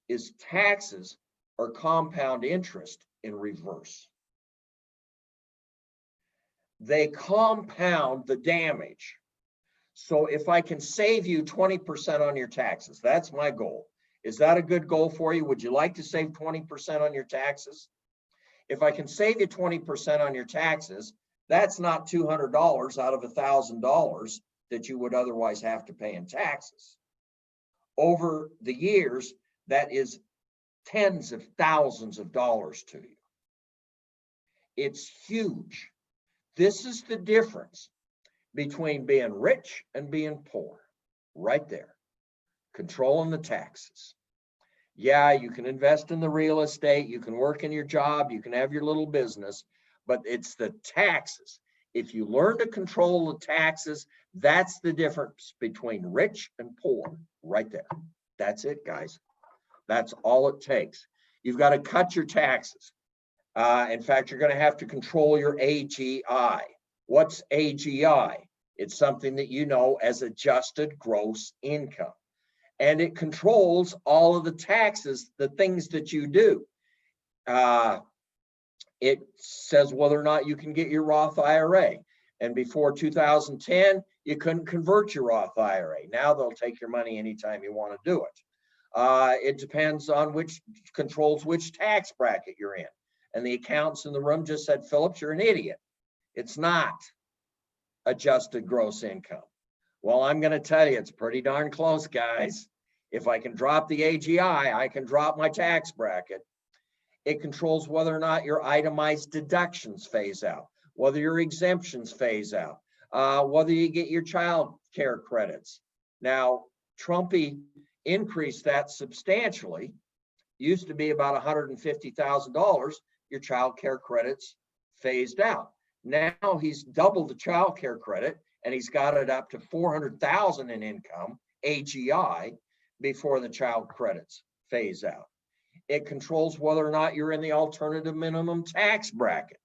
is taxes are compound interest in reverse. They compound the damage. So if I can save you 20% on your taxes, that's my goal. Is that a good goal for you? Would you like to save 20% on your taxes? If I can save you 20% on your taxes, that's not $200 out of $1,000 that you would otherwise have to pay in taxes. Over the years, that is tens of thousands of dollars to you. It's huge. This is the difference between being rich and being poor, right there. Controlling the taxes. Yeah, you can invest in the real estate, you can work in your job, you can have your little business, but it's the taxes. If you learn to control the taxes, that's the difference between rich and poor, right there. That's it, guys. That's all it takes. You've got to cut your taxes. In fact, you're going to have to control your AGI. What's AGI? It's something that you know as adjusted gross income. And it controls all of the taxes, the things that you do. It says whether or not you can get your Roth IRA. And before 2010, you couldn't convert your Roth IRA. Now they'll take your money anytime you want to do it. It depends on which controls which tax bracket you're in. And the accountants in the room just said, Phillips, you're an idiot. It's not adjusted gross income. Well, I'm going to tell you, it's pretty darn close, guys. If I can drop the AGI, I can drop my tax bracket. It controls whether or not your itemized deductions phase out, whether your exemptions phase out, whether you get your child care credits. Now, Trumpy increased that substantially. Used to be about $150,000, your child care credits phased out. Now he's doubled the child care credit and he's got it up to $400,000 in income, AGI, before the child credits phase out. It controls whether or not you're in the alternative minimum tax bracket.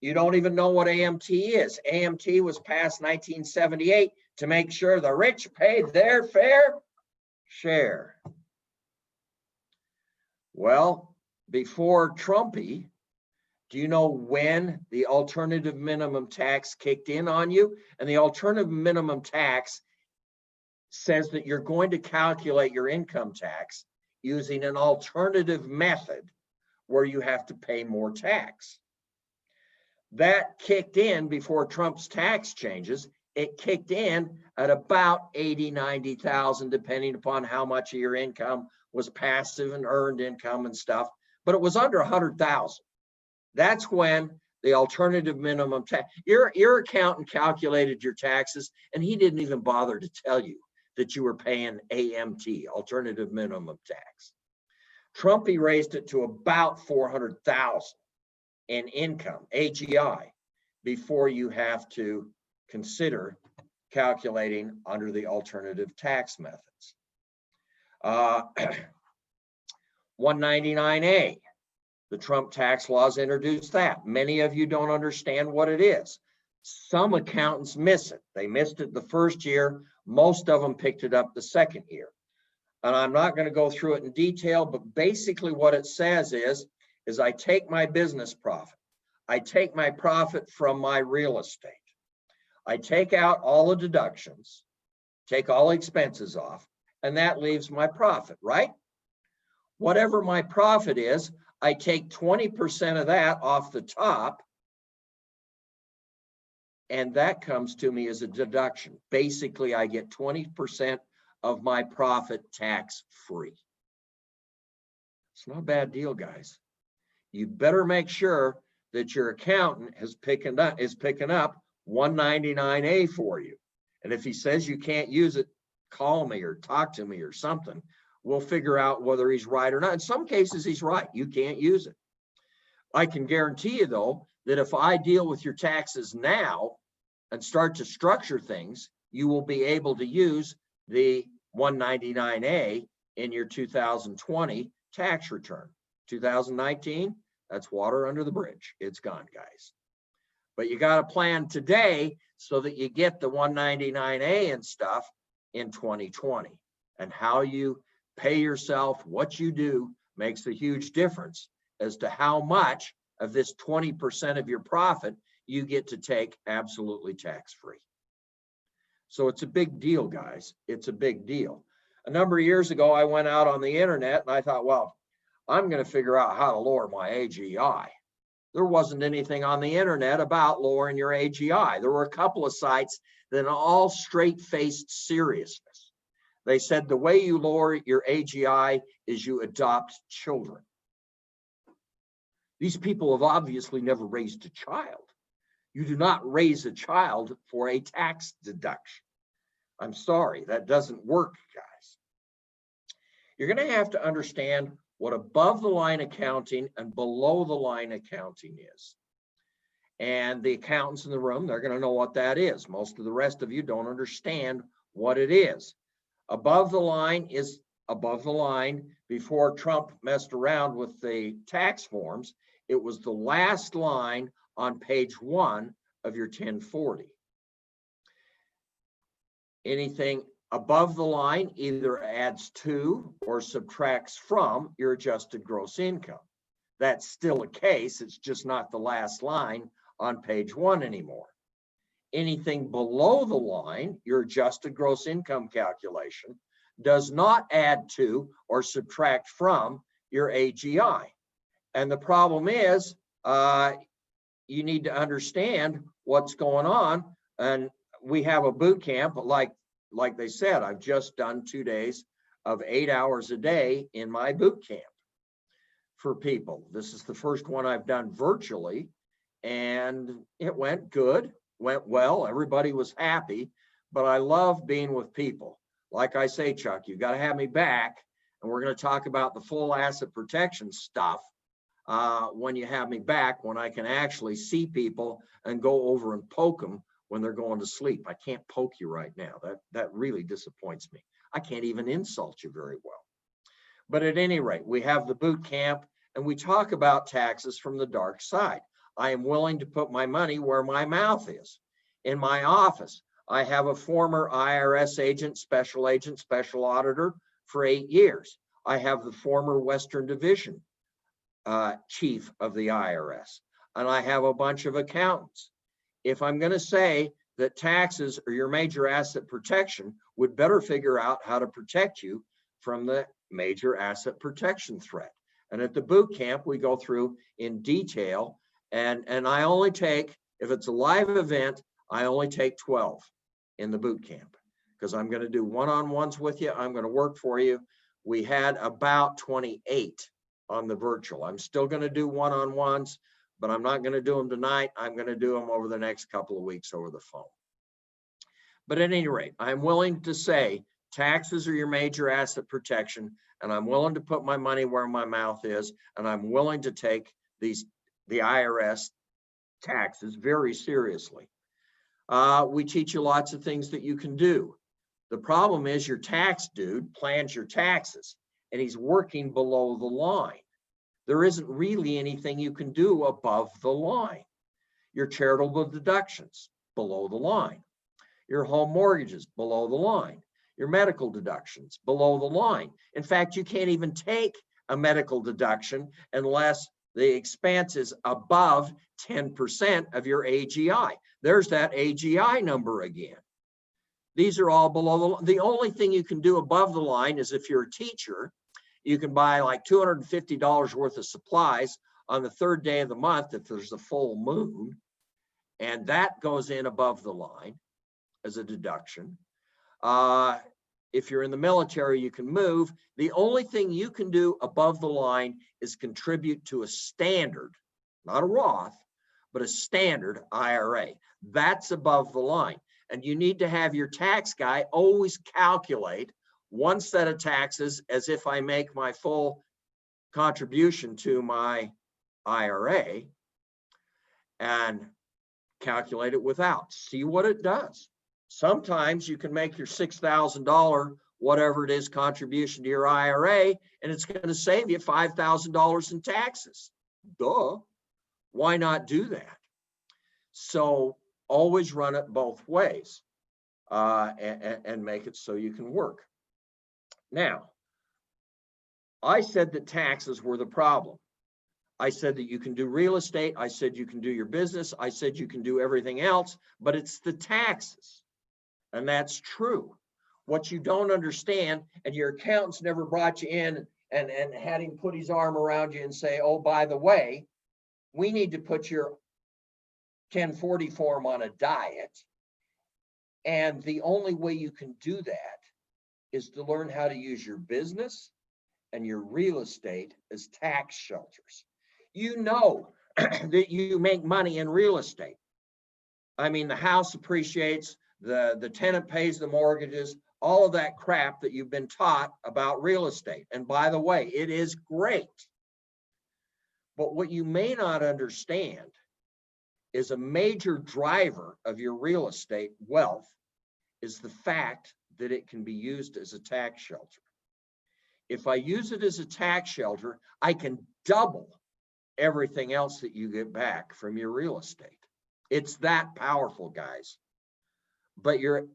You don't even know what AMT is. AMT was passed 1978 to make sure the rich paid their fair share. Well, before Trumpy, do you know when the alternative minimum tax kicked in on you? And the alternative minimum tax says that you're going to calculate your income tax using an alternative method where you have to pay more tax. That kicked in before Trump's tax changes. It kicked in at about 80, 90,000, depending upon how much of your income was passive and earned income and stuff, but it was under 100,000. That's when the alternative minimum tax, your accountant calculated your taxes and he didn't even bother to tell you that you were paying AMT, alternative minimum tax. Trumpy raised it to about 400,000 in income, AGI, before you have to consider calculating under the alternative tax methods. 199A, the Trump tax laws introduced that. Many of you don't understand what it is. Some accountants miss it. They missed it the first year. Most of them picked it up the second year. And I'm not going to go through it in detail, but basically what it says is I take my business profit. I take my profit from my real estate. I take out all the deductions, take all expenses off, and that leaves my profit, right? Whatever my profit is, I take 20% of that off the top, and that comes to me as a deduction. Basically, I get 20% of my profit tax free. It's not a bad deal, guys. You better make sure that your accountant is picking up 199A for you. And if he says you can't use it, call me or talk to me or something. We'll figure out whether he's right or not. In some cases, he's right. You can't use it. I can guarantee you though, that if I deal with your taxes now and start to structure things, you will be able to use the 199A in your 2020 tax return. 2019, that's water under the bridge. It's gone, guys. But you got to plan today so that you get the 199A and stuff in 2020. And how you pay yourself, what you do makes a huge difference as to how much of this 20% of your profit you get to take absolutely tax-free. So it's a big deal, guys. It's a big deal. A number of years ago, I went out on the internet and I thought, well, I'm going to figure out how to lower my AGI. There wasn't anything on the internet about lowering your AGI. There were a couple of sites that in all straight-faced seriousness, they said the way you lower your AGI is you adopt children. These people have obviously never raised a child. You do not raise a child for a tax deduction. I'm sorry, that doesn't work, guys. You're going to have to understand what above the line accounting and below the line accounting is. And the accountants in the room, they're going to know what that is. Most of the rest of you don't understand what it is. Above the line is above the line. Before Trump messed around with the tax forms, it was the last line on page 1 of your 1040. Anything above the line either adds to or subtracts from your adjusted gross income. That's still a case, it's just not the last line on page 1 anymore. Anything below the line, your adjusted gross income calculation, does not add to or subtract from your AGI. And the problem is, you need to understand what's going on. And we have a boot camp, but like they said, I've just done 2 days of 8 hours a day in my boot camp for people. This is the first one I've done virtually, and it went good, went well. Everybody was happy, but I love being with people. Like I say, Chuck, you got to have me back, and we're going to talk about the full asset protection stuff when you have me back, when I can actually see people and go over and poke them when they're going to sleep. I can't poke you right now. That really disappoints me. I can't even insult you very well. But at any rate, we have the boot camp and we talk about taxes from the dark side. I am willing to put my money where my mouth is. In my office, I have a former IRS agent, special auditor for 8 years. I have the former Western Division chief of the IRS, and I have a bunch of accountants. If I'm going to say that taxes are your major asset protection, we'd better figure out how to protect you from the major asset protection threat. And at the boot camp, we go through in detail, and I only take, if it's a live event, I only take 12 in the boot camp, because I'm going to do one-on-ones with you. I'm going to work for you. We had about 28 on the virtual. I'm still going to do one-on-ones, but I'm not going to do them tonight. I'm going to do them over the next couple of weeks over the phone. But at any rate, I'm willing to say taxes are your major asset protection, and I'm willing to put my money where my mouth is, and I'm willing to take the IRS taxes very seriously. We teach you lots of things that you can do. The problem is your tax dude plans your taxes, and he's working below the line. There isn't really anything you can do above the line. Your charitable deductions, below the line. Your home mortgages, below the line. Your medical deductions, below the line. In fact, you can't even take a medical deduction unless the expense is above 10% of your AGI. There's that AGI number again. These are all below the line. The only thing you can do above the line is if you're a teacher, you can buy like $250 worth of supplies on the 3rd day of the month if there's a full moon, and that goes in above the line as a deduction. If you're in the military, you can move. The only thing you can do above the line is contribute to a standard, not a Roth, but a standard IRA. That's above the line. And you need to have your tax guy always calculate one set of taxes as if I make my full contribution to my IRA and calculate it without. See what it does. Sometimes you can make your $6,000, whatever it is, contribution to your IRA, and it's going to save you $5,000 in taxes. Duh. Why not do that? So always run it both ways and make it so you can work. Now, I said that taxes were the problem. I said that you can do real estate. I said you can do your business. I said you can do everything else, but it's the taxes. And that's true. What you don't understand, and your accountant's never brought you in and had him put his arm around you and say, oh, by the way, we need to put your 1040 form on a diet. And the only way you can do that is to learn how to use your business and your real estate as tax shelters. You know that you make money in real estate. I mean, the house appreciates, the tenant pays the mortgages, all of that crap that you've been taught about real estate. And by the way, it is great. But what you may not understand is a major driver of your real estate wealth is the fact that it can be used as a tax shelter. If I use it as a tax shelter, I can double everything else that you get back from your real estate. It's that powerful, guys. But your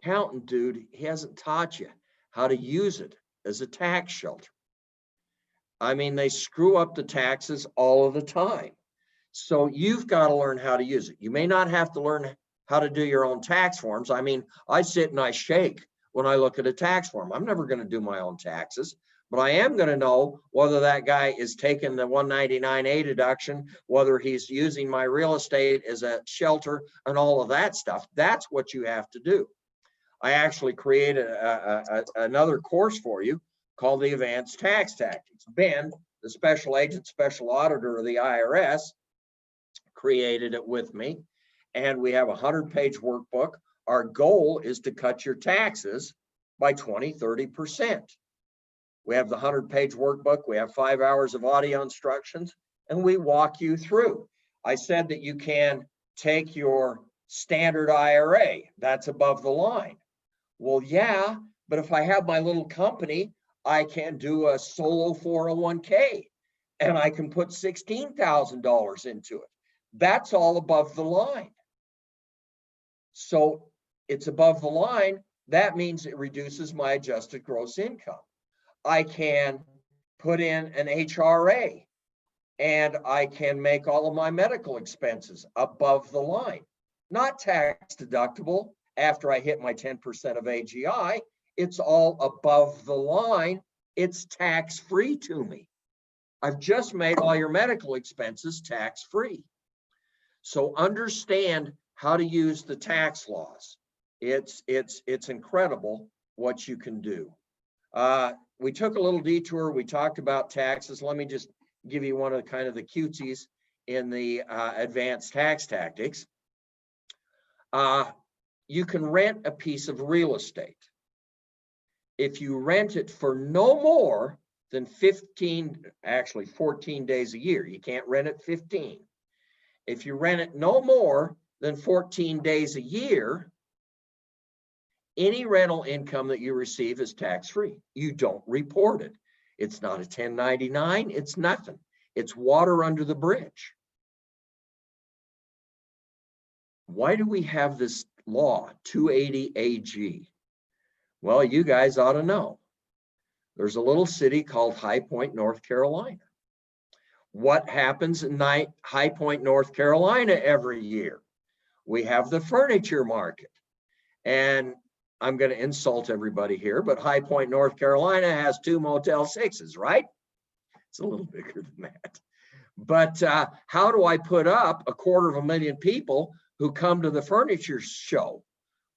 accountant dude, he hasn't taught you how to use it as a tax shelter. I mean, they screw up the taxes all of the time. So you've got to learn how to use it. You may not have to learn how to do your own tax forms. I mean, I sit and I shake when I look at a tax form. I'm never going to do my own taxes, but I am going to know whether that guy is taking the 199A deduction, whether he's using my real estate as a shelter and all of that stuff. That's what you have to do. I actually created another course for you called the Advanced Tax Tactics. Ben, the special agent, special auditor of the IRS, created it with me. And we have a 100-page workbook. Our goal is to cut your taxes by 20–30%. We have the 100-page workbook. We have 5 hours of audio instructions, and we walk you through. I said that you can take your standard IRA. That's above the line. Well, yeah, but if I have my little company, I can do a solo 401k, and I can put $16,000 into it. That's all above the line. So it's above the line. That means it reduces my adjusted gross income. I can put in an HRA and I can make all of my medical expenses above the line, not tax deductible after I hit my 10% of AGI. It's all above the line. It's tax-free to me. I've just made all your medical expenses tax-free. So understand how to use the tax laws. It's incredible what you can do. We took a little detour. We talked about taxes. Let me just give you one of the kind of the cuties in the advanced tax tactics. You can rent a piece of real estate. If you rent it for no more than 14 days a year, you can't rent it 15. If you rent it no more than 14 days a year, any rental income that you receive is tax-free. You don't report it. It's not a 1099, it's nothing. It's water under the bridge. Why do we have this law, 280 AG? Well, you guys ought to know. There's a little city called High Point, North Carolina. What happens in High Point, North Carolina every year? We have the furniture market. And I'm going to insult everybody here, but High Point, North Carolina has 2 Motel 6s, right? It's a little bigger than that. But how do I put up 250,000 people who come to the furniture show?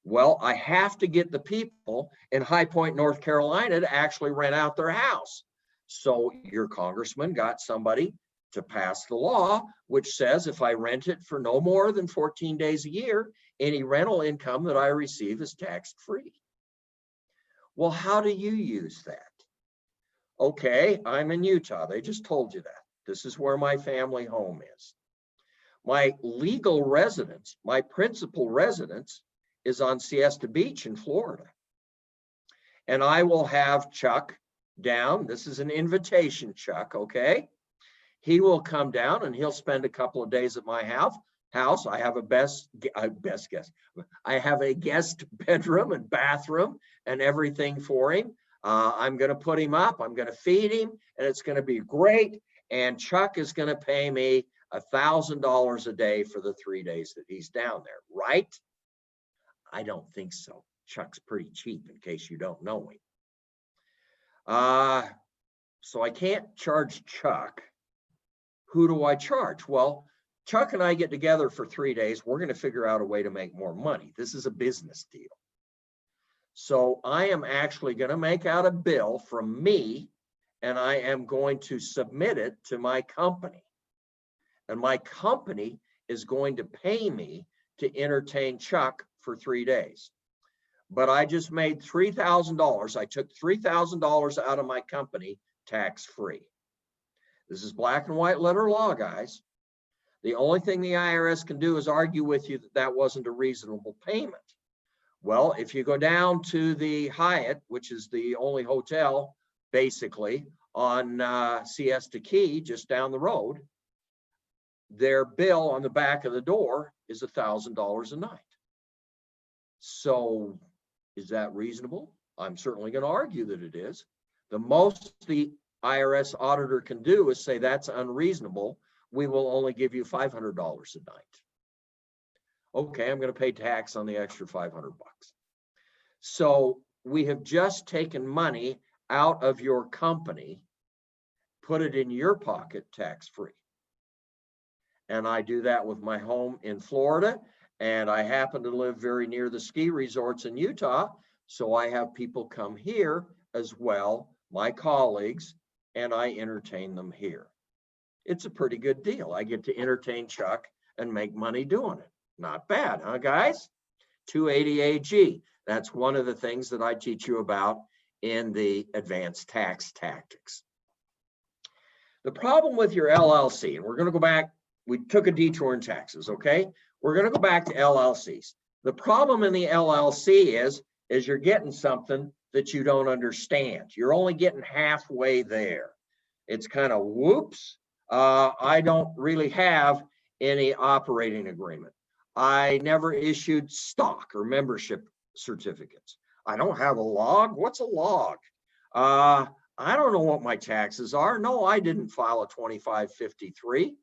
Well, I have to get the people in High Point, North Carolina to actually rent out their house. So your congressman got somebody to pass the law, which says if I rent it for no more than 14 days a year, any rental income that I receive is tax-free. Well, how do you use that? Okay, I'm in Utah. They just told you that. This is where my family home is. My legal residence, my principal residence is on Siesta Beach in Florida. And I will have Chuck down. This is an invitation, Chuck, okay? He will come down and he'll spend a couple of days at my house. I have a best guest. I have a guest bedroom and bathroom and everything for him. I'm going to put him up. I'm going to feed him, and it's going to be great. And Chuck is going to pay me $1,000 a day for the 3 days that he's down there, right? I don't think so. Chuck's pretty cheap, in case you don't know him. So I can't charge Chuck. Who do I charge? Well, Chuck and I get together for 3 days. We're going to figure out a way to make more money. This is a business deal. So I am actually going to make out a bill from me, and I am going to submit it to my company. And my company is going to pay me to entertain Chuck for 3 days. But I just made $3,000. I took $3,000 out of my company tax-free. This is black and white letter law, guys. The only thing the IRS can do is argue with you that that wasn't a reasonable payment. Well, if you go down to the Hyatt, which is the only hotel basically on Siesta Key, just down the road, their bill on the back of the door is $1,000 a night. So is that reasonable? I'm certainly going to argue that it is. The most the IRS auditor can do is say that's unreasonable. We will only give you $500 a night. Okay, I'm going to pay tax on the extra 500 bucks. So we have just taken money out of your company, put it in your pocket tax-free. And I do that with my home in Florida, and I happen to live very near the ski resorts in Utah. So I have people come here as well, my colleagues, and I entertain them here. It's a pretty good deal. I get to entertain Chuck and make money doing it. Not bad, huh, guys? 280 AG. That's one of the things that I teach you about in the advanced tax tactics. The problem with your LLC, and we're going to go back, we took a detour in taxes, okay? We're going to go back to LLCs. The problem in the LLC is you're getting something that you don't understand. You're only getting halfway there. It's kind of whoops. I don't really have any operating agreement. I never issued stock or membership certificates. I don't have a log. What's a log? I don't know what my taxes are. No, I didn't file a 2553.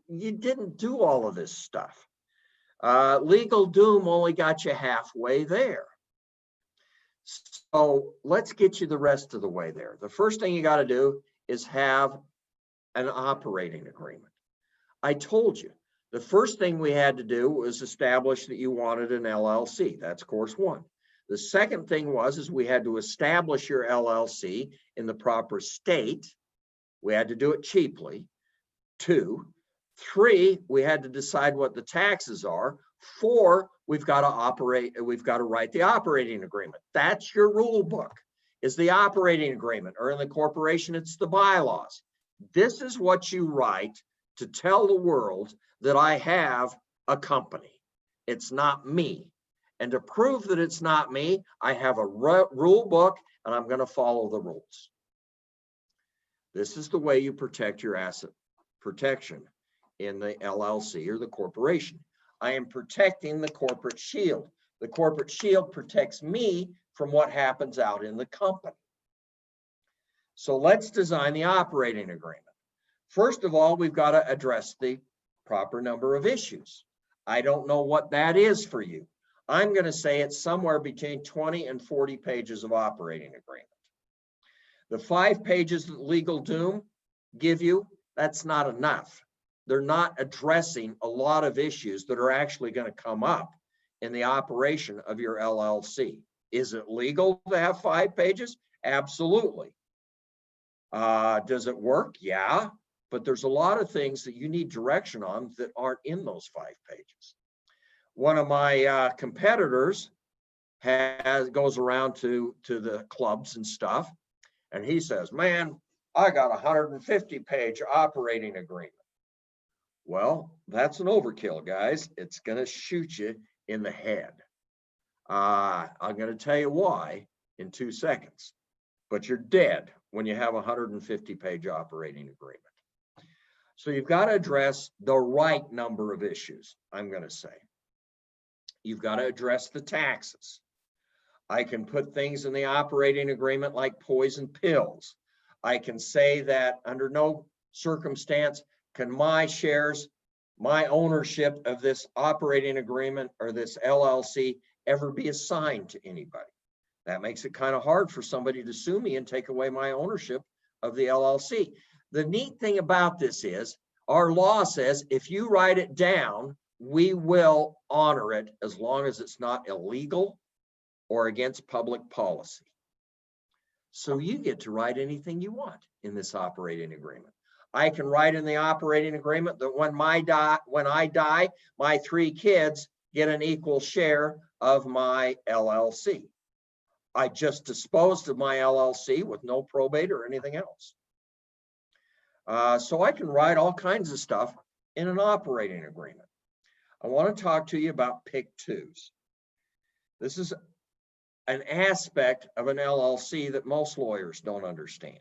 You didn't do all of this stuff. Legal doom only got you halfway there. So let's get you the rest of the way there. The first thing you got to do is have an operating agreement. I told you, the first thing we had to do was establish that you wanted an LLC. That's course one. The second thing is we had to establish your LLC in the proper state. We had to do it cheaply. 2. 3, we had to decide what the taxes are. 4, we've got to write the operating agreement. That's your rule book, is the operating agreement, or in the corporation, it's the bylaws. This is what you write to tell the world that I have a company. It's not me. And to prove that it's not me, I have a rule book, and I'm going to follow the rules. This is the way you protect your asset protection in the LLC or the corporation. I am protecting the corporate shield. The corporate shield protects me from what happens out in the company. So let's design the operating agreement. First of all, we've got to address the proper number of issues. I don't know what that is for you. I'm going to say it's somewhere between 20 and 40 pages of operating agreement. The 5 pages that Legal Doom give you, that's not enough. They're not addressing a lot of issues that are actually going to come up in the operation of your LLC. Is it legal to have 5 pages? Absolutely. Does it work? Yeah, but there's a lot of things that you need direction on that aren't in those 5 pages. One of my competitors goes around to the clubs and stuff, and he says, man, I got a 150-page operating agreement. Well, that's an overkill, guys. It's going to shoot you in the head. I'm going to tell you why in 2 seconds, but you're dead when you have a 150-page operating agreement. So you've got to address the right number of issues, I'm going to say. You've got to address the taxes. I can put things in the operating agreement like poison pills. I can say that under no circumstance can my shares, my ownership of this operating agreement or this LLC ever be assigned to anybody. That makes it kind of hard for somebody to sue me and take away my ownership of the LLC. The neat thing about this is our law says if you write it down, we will honor it as long as it's not illegal or against public policy. So you get to write anything you want in this operating agreement. I can write in the operating agreement that when I die, my 3 kids get an equal share of my LLC. I just disposed of my LLC with no probate or anything else. So I can write all kinds of stuff in an operating agreement. I want to talk to you about pick twos. This is an aspect of an LLC that most lawyers don't understand.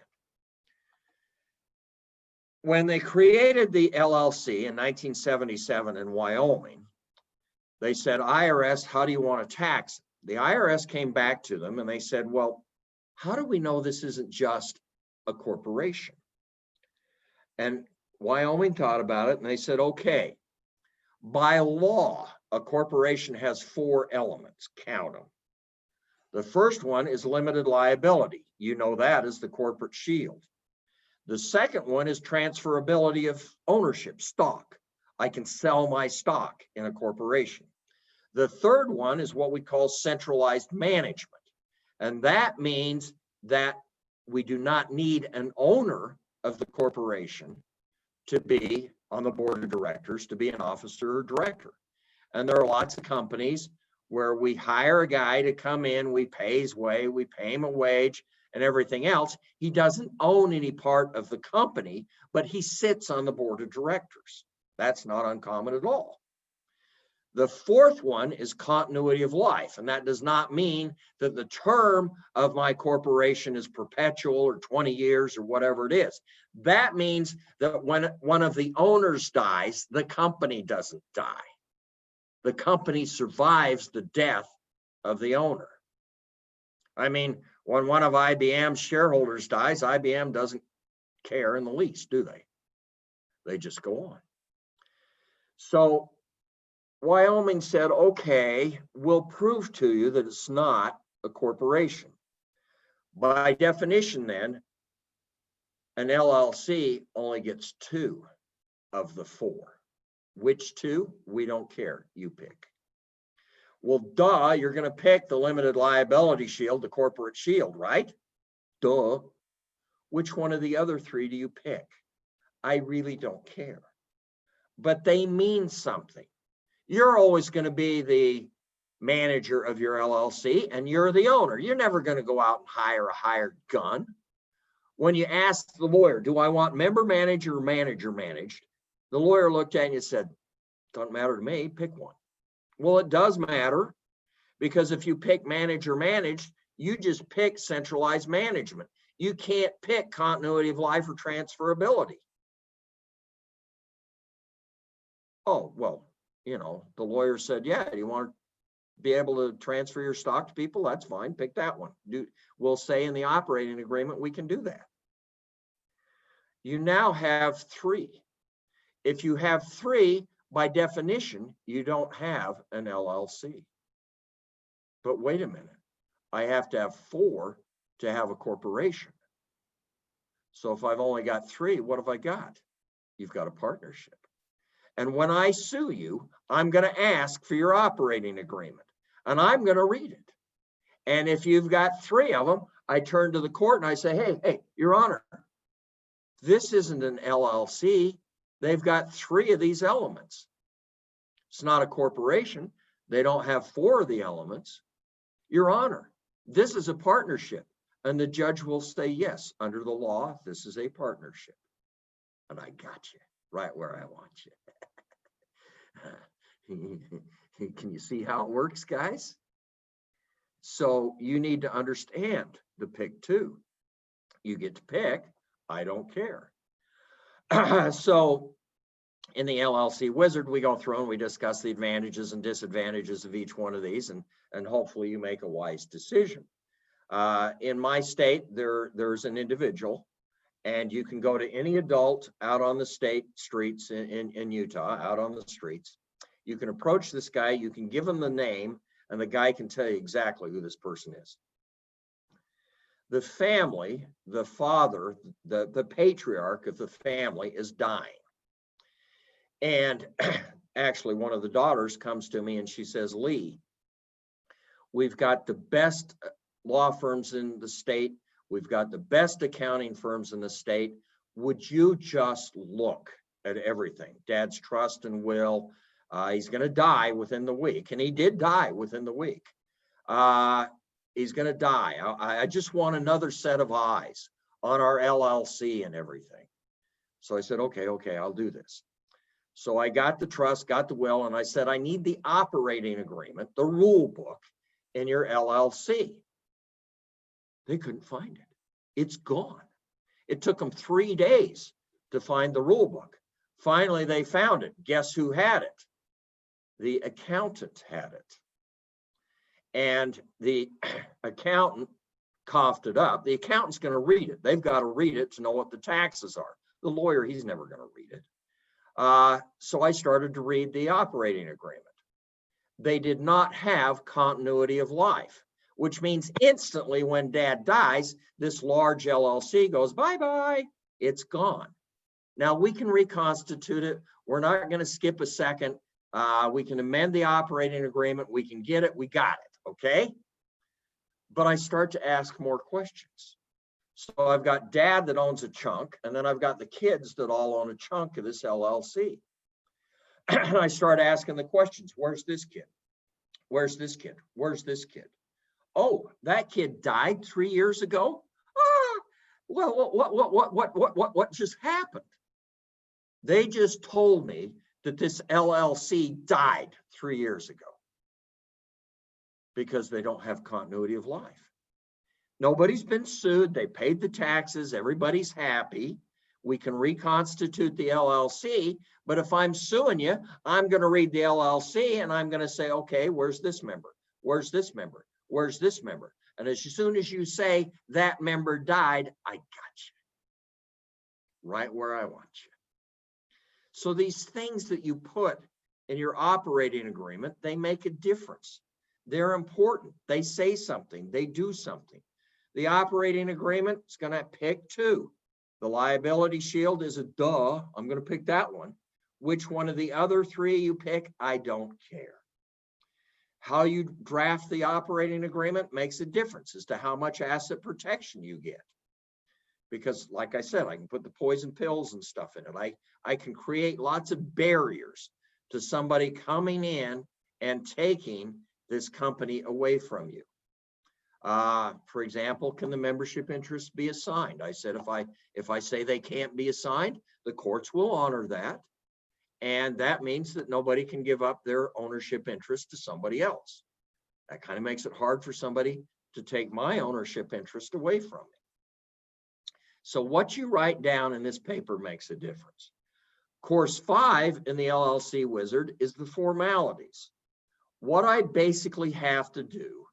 When they created the LLC in 1977 in Wyoming, they said, IRS, how do you want to tax it? The IRS came back to them and they said, well, how do we know this isn't just a corporation? And Wyoming thought about it and they said, okay, by law, a corporation has 4 elements, count them. The first one is limited liability. You know that as the corporate shield. The second one is transferability of ownership, stock. I can sell my stock in a corporation. The third one is what we call centralized management. And that means that we do not need an owner of the corporation to be on the board of directors, to be an officer or director. And there are lots of companies where we hire a guy to come in, we pay his way, we pay him a wage and everything else. He doesn't own any part of the company, but he sits on the board of directors. That's not uncommon at all. The fourth one is continuity of life. And that does not mean that the term of my corporation is perpetual or 20 years or whatever it is. That means that when one of the owners dies, the company doesn't die. The company survives the death of the owner. I mean, when one of IBM's shareholders dies, IBM doesn't care in the least, do they? They just go on. So Wyoming said, okay, we'll prove to you that it's not a corporation. By definition then, an LLC only gets 2 of the 4. Which 2? We don't care, you pick. Well, duh, you're going to pick the limited liability shield, the corporate shield, right? Duh. Which one of the other 3 do you pick? I really don't care. But they mean something. You're always going to be the manager of your LLC and you're the owner. You're never going to go out and hire a hired gun. When you ask the lawyer, do I want member manager or manager managed? The lawyer looked at you and said, doesn't matter to me, pick one. Well, it does matter, because if you pick manager managed, you just pick centralized management. You can't pick continuity of life or transferability. Oh, well, you know, the lawyer said, yeah, you want to be able to transfer your stock to people? That's fine, pick that one. We'll say in the operating agreement, we can do that. You now have 3. If you have 3, by definition, you don't have an LLC. But wait a minute, I have to have 4 to have a corporation. So if I've only got 3, what have I got? You've got a partnership. And when I sue you, I'm going to ask for your operating agreement and I'm going to read it. And if you've got 3 of them, I turn to the court and I say, hey, Your Honor, this isn't an LLC. They've got 3 of these elements. It's not a corporation. They don't have 4 of the elements. Your Honor, this is a partnership And the judge will say, yes, under the law, this is a partnership. And I got you right where I want you. Can you see how it works, guys? So you need to understand the pick too. You get to pick, I don't care. So in the LLC Wizard, we go through and we discuss the advantages and disadvantages of each one of these, and hopefully you make a wise decision. In my state, there's an individual, and you can go to any adult out on the state streets in Utah, out on the streets. You can approach this guy, you can give him the name, and the guy can tell you exactly who this person is. The family, the father, the patriarch of the family is dying. And actually, one of the daughters comes to me and she says, Lee, we've got the best law firms in the state. We've got the best accounting firms in the state. Would you just look at everything? Dad's trust and will. He's going to die within the week. And he did die within the week. He's going to die. I just want another set of eyes on our LLC and everything. So I said, okay, I'll do this. So I got the trust, got the will, and I said, I need the operating agreement, the rule book in your LLC. They couldn't find it. It's gone. It took them 3 days to find the rule book. Finally, they found it. Guess who had it? The accountant had it. And the accountant coughed it up. The accountant's going to read it. They've got to read it to know what the taxes are. The lawyer, he's never going to read it. So I started to read the operating agreement. They did not have continuity of life, which means instantly when Dad dies, this large LLC goes, bye-bye, it's gone. Now we can reconstitute it. We're not going to skip a second. We can amend the operating agreement. We can get it. We got it, okay? But I start to ask more questions. So I've got Dad that owns a chunk, and then I've got the kids that all own a chunk of this LLC. And I start asking the questions. Where's this kid? Where's this kid? Where's this kid? Oh, that kid died 3 years ago? Well, what just happened? They just told me that this LLC died 3 years ago because they don't have continuity of life. Nobody's been sued. They paid the taxes. Everybody's happy. We can reconstitute the LLC. But if I'm suing you, I'm going to read the LLC and I'm going to say, okay, where's this member? Where's this member? Where's this member? And as soon as you say that member died, I got you right where I want you. So these things that you put in your operating agreement, they make a difference. They're important. They say something. They do something. The operating agreement is going to pick two. The liability shield is a duh. I'm going to pick that one. Which one of the other three you pick, I don't care. How you draft the operating agreement makes a difference as to how much asset protection you get. Because like I said, I can put the poison pills and stuff in it. I can create lots of barriers to somebody coming in and taking this company away from you. For example, can the membership interest be assigned? I said, if I say they can't be assigned, the courts will honor that. And that means that nobody can give up their ownership interest to somebody else. That kind of makes it hard for somebody to take my ownership interest away from me. So what you write down in this paper makes a difference. Course 5 in the LLC Wizard is the formalities. What I basically have to do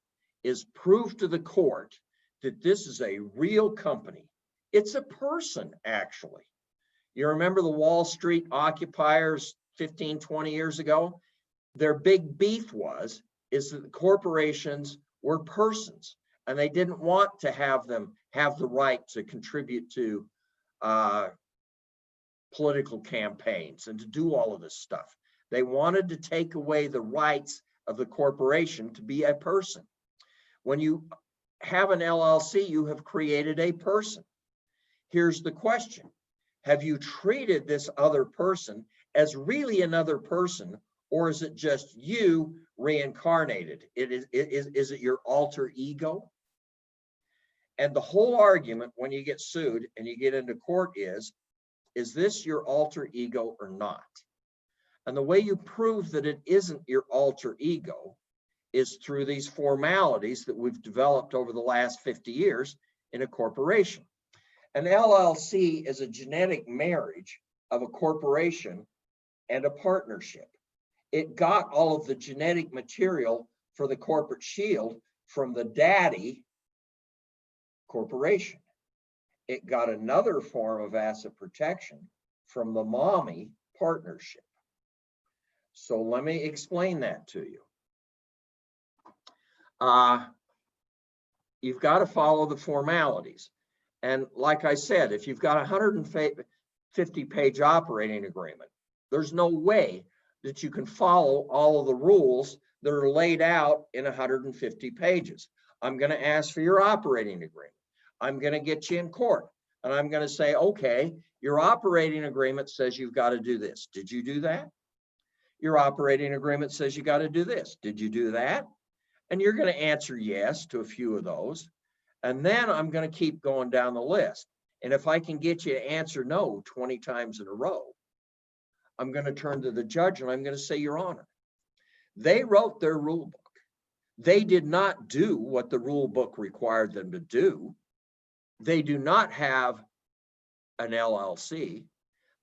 is prove to the court that this is a real company. It's a person, actually. You remember the Wall Street occupiers 15, 20 years ago? Their big beef is that the corporations were persons, and they didn't want to have them have the right to contribute to political campaigns and to do all of this stuff. They wanted to take away the rights of the corporation to be a person. When you have an LLC, you have created a person. Here's the question. Have you treated this other person as really another person, or is it just you reincarnated? Is it your alter ego? And the whole argument when you get sued and you get into court is this your alter ego or not? And the way you prove that it isn't your alter ego is through these formalities that we've developed over the last 50 years in a corporation. An LLC is a genetic marriage of a corporation and a partnership. It got all of the genetic material for the corporate shield from the daddy corporation. It got another form of asset protection from the mommy partnership. So let me explain that to you. You've got to follow the formalities. And like I said, if you've got a 150-page operating agreement, there's no way that you can follow all of the rules that are laid out in 150 pages. I'm going to ask for your operating agreement. I'm going to get you in court and I'm going to say, okay, your operating agreement says you've got to do this. Did you do that? Your operating agreement says you got to do this. Did you do that? And you're going to answer yes to a few of those. And then I'm going to keep going down the list. And if I can get you to answer no 20 times in a row, I'm going to turn to the judge and I'm going to say, Your Honor, they wrote their rule book. They did not do what the rule book required them to do. They do not have an LLC.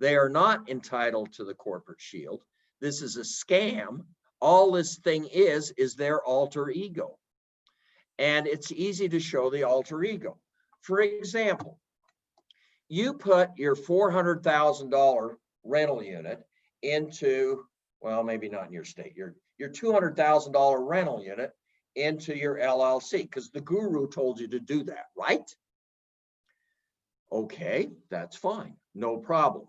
They are not entitled to the corporate shield. This is a scam. All this thing is their alter ego. And it's easy to show the alter ego. For example, you put your $400,000 rental unit into, well, maybe not in your state, your $200,000 rental unit into your LLC because the guru told you to do that, right? Okay, that's fine, no problem.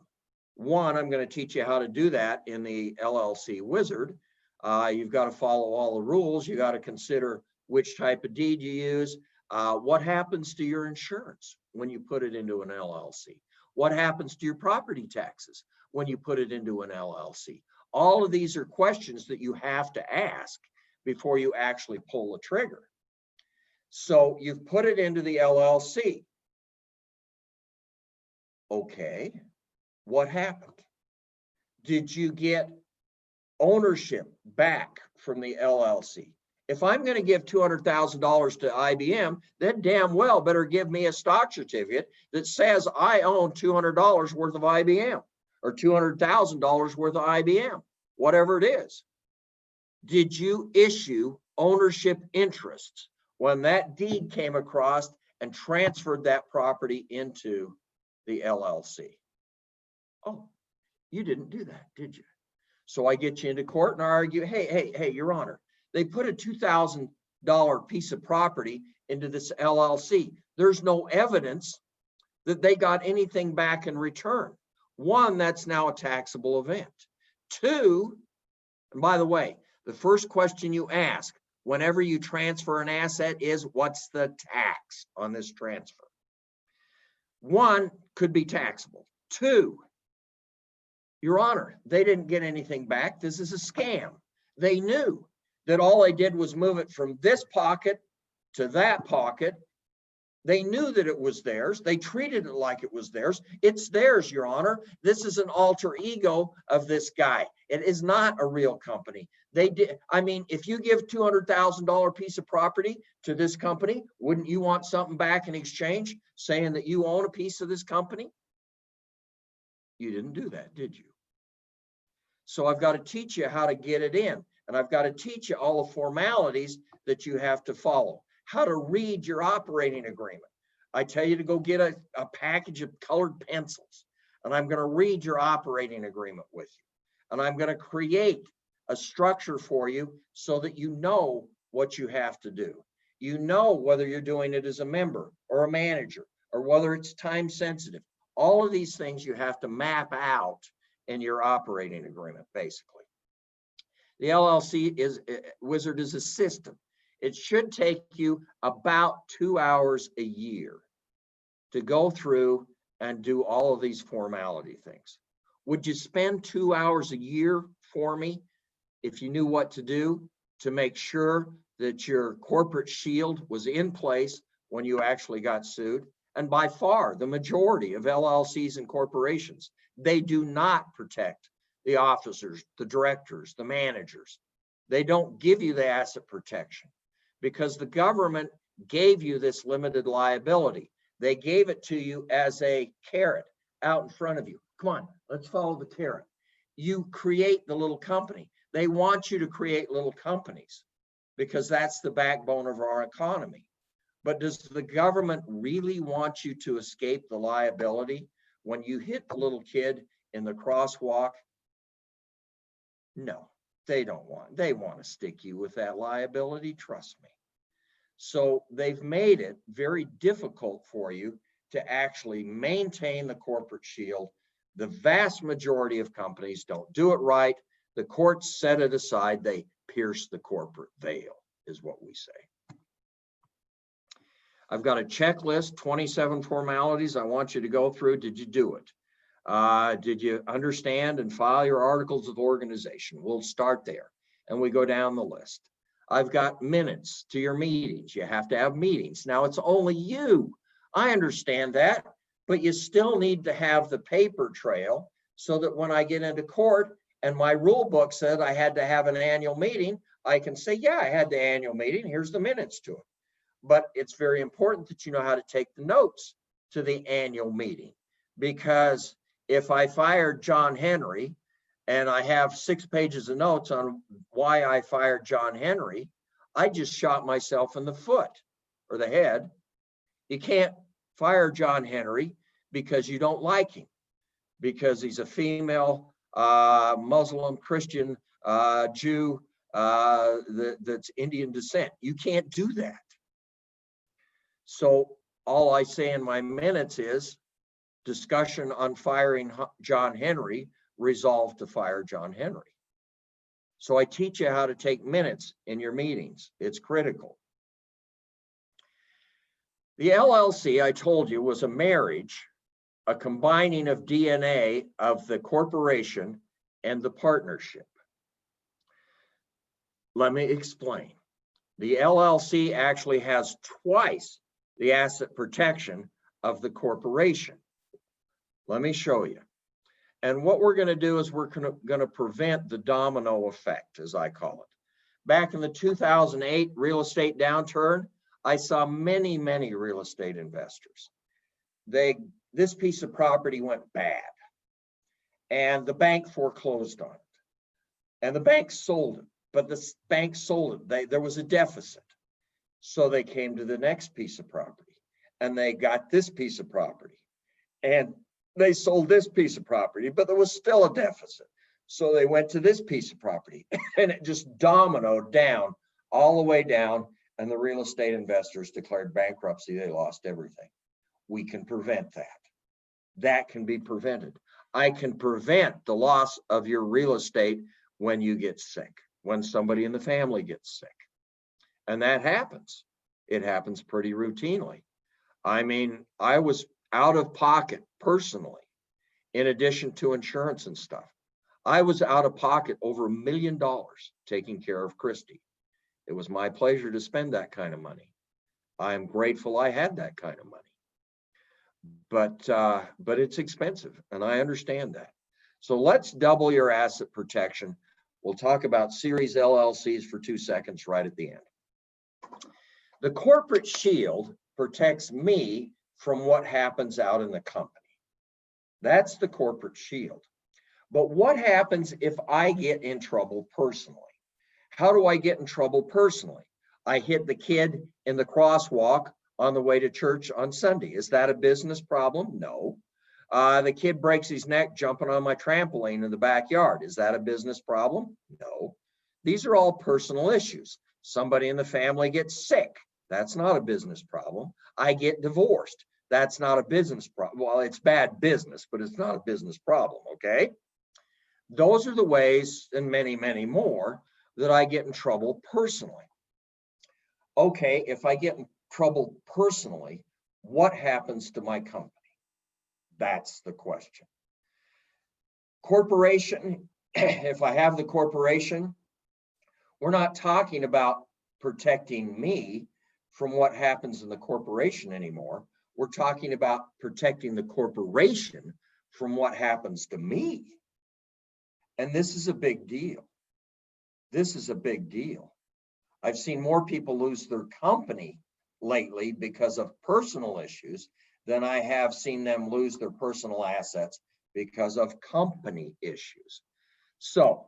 One, I'm going to teach you how to do that in the LLC wizard. You've got to follow all the rules. You got to consider which type of deed you use. What happens to your insurance when you put it into an LLC? What happens to your property taxes when you put it into an LLC? All of these are questions that you have to ask before you actually pull the trigger. So you've put it into the LLC. Okay, what happened? Did you get ownership back from the LLC? If I'm going to give $200,000 to IBM, then damn well better give me a stock certificate that says I own $200 worth of IBM or $200,000 worth of IBM, whatever it is. Did you issue ownership interests when that deed came across and transferred that property into the LLC? Oh, you didn't do that, did you? So I get you into court and I argue, hey, Your Honor, they put a $2,000 piece of property into this LLC. There's no evidence that they got anything back in return. One, that's now a taxable event. Two, and by the way, the first question you ask whenever you transfer an asset is, what's the tax on this transfer? One, could be taxable. Two, Your Honor, they didn't get anything back. This is a scam. They knew that all they did was move it from this pocket to that pocket. They knew that it was theirs. They treated it like it was theirs. It's theirs, Your Honor. This is an alter ego of this guy. It is not a real company. They did. I mean, if you give $200,000 piece of property to this company, wouldn't you want something back in exchange, saying that you own a piece of this company? You didn't do that, did you? So I've got to teach you how to get it in, and I've got to teach you all the formalities that you have to follow. How to read your operating agreement. I tell you to go get a package of colored pencils, and I'm going to read your operating agreement with you. And I'm going to create a structure for you so that you know what you have to do. You know whether you're doing it as a member or a manager or whether it's time sensitive. All of these things you have to map out in your operating agreement, basically. The LLC wizard is a system. It should take you about 2 hours a year to go through and do all of these formality things. Would you spend 2 hours a year for me if you knew what to do to make sure that your corporate shield was in place when you actually got sued. And by far, the majority of LLCs and corporations, they do not protect the officers, the directors, the managers. They don't give you the asset protection because the government gave you this limited liability. They gave it to you as a carrot out in front of you. Come on, let's follow the carrot. You create the little company. They want you to create little companies because that's the backbone of our economy. But does the government really want you to escape the liability when you hit the little kid in the crosswalk? No, they don't want. They want to stick you with that liability, trust me. So they've made it very difficult for you to actually maintain the corporate shield. The vast majority of companies don't do it right. The courts set it aside. They pierce the corporate veil, is what we say. I've got a checklist, 27 formalities I want you to go through. Did you do it? Did you understand and file your articles of organization? We'll start there and we go down the list. I've got minutes to your meetings. You have to have meetings. Now it's only you. I understand that, but you still need to have the paper trail so that when I get into court and my rule book said I had to have an annual meeting, I can say, yeah, I had the annual meeting. Here's the minutes to it. But it's very important that you know how to take the notes to the annual meeting, because if I fired John Henry and I have 6 pages of notes on why I fired John Henry, I just shot myself in the foot or the head. You can't fire John Henry because you don't like him, because he's a female, Muslim, Christian, Jew, that's Indian descent. You can't do that. So all I say in my minutes is discussion on firing John Henry, resolved to fire John Henry. So I teach you how to take minutes in your meetings. It's critical. The LLC, I told you, was a marriage, a combining of DNA of the corporation and the partnership. Let me explain. The LLC actually has twice the asset protection of the corporation. Let me show you. And what we're going to do is we're going to prevent the domino effect, as I call it. Back in the 2008 real estate downturn, I saw many, many real estate investors. This piece of property went bad and the bank foreclosed on it. And the bank sold it, but the bank sold it. There was a deficit. So they came to the next piece of property and they got this piece of property and they sold this piece of property, but there was still a deficit. So they went to this piece of property and it just dominoed down all the way down, and the real estate investors declared bankruptcy. They lost everything. We can prevent that. That can be prevented. I can prevent the loss of your real estate when you get sick, when somebody in the family gets sick. And that happens. It happens pretty routinely. I mean, I was out of pocket personally, in addition to insurance and stuff. I was out of pocket over $1 million taking care of Christy. It was my pleasure to spend that kind of money. I'm grateful I had that kind of money. But it's expensive, and I understand that. So let's double your asset protection. We'll talk about series LLCs for 2 seconds right at the end. The corporate shield protects me from what happens out in the company. That's the corporate shield. But what happens if I get in trouble personally? How do I get in trouble personally? I hit the kid in the crosswalk on the way to church on Sunday. Is that a business problem? No. The kid breaks his neck jumping on my trampoline in the backyard. Is that a business problem? No. These are all personal issues. Somebody in the family gets sick. That's not a business problem. I get divorced. That's not a business problem. Well, it's bad business, but it's not a business problem, okay? Those are the ways, and many, many more, that I get in trouble personally. Okay, if I get in trouble personally, what happens to my company? That's the question. Corporation, if I have the corporation, we're not talking about protecting me. from what happens in the corporation anymore. We're talking about protecting the corporation from what happens to me. And this is a big deal. This is a big deal. I've seen more people lose their company lately because of personal issues than I have seen them lose their personal assets because of company issues. So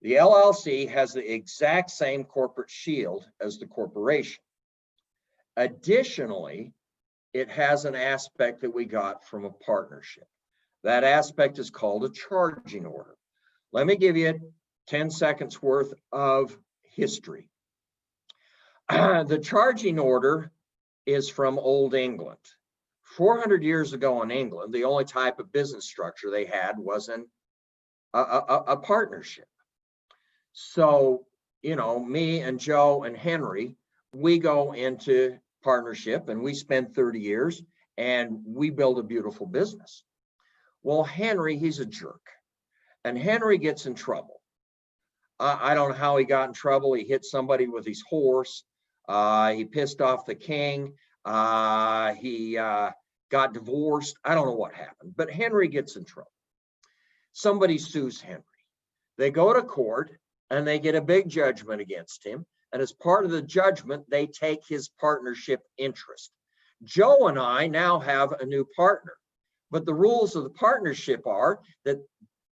the LLC has the exact same corporate shield as the corporation. Additionally, it has an aspect that we got from a partnership. That aspect is called a charging order. Let me give you 10 seconds worth of history. The charging order is from Old England. 400 years ago in England, the only type of business structure they had was a partnership. So, you know, me and Joe and Henry, we go into partnership and we spend 30 years and we build a beautiful business. Well, Henry, he's a jerk, and Henry gets in trouble. I don't know how he got in trouble. He hit somebody with his horse. He pissed off the king. He got divorced. I don't know what happened, but Henry gets in trouble. Somebody sues Henry. They go to court and they get a big judgment against him. And as part of the judgment, they take his partnership interest. Joe and I now have a new partner, but the rules of the partnership are that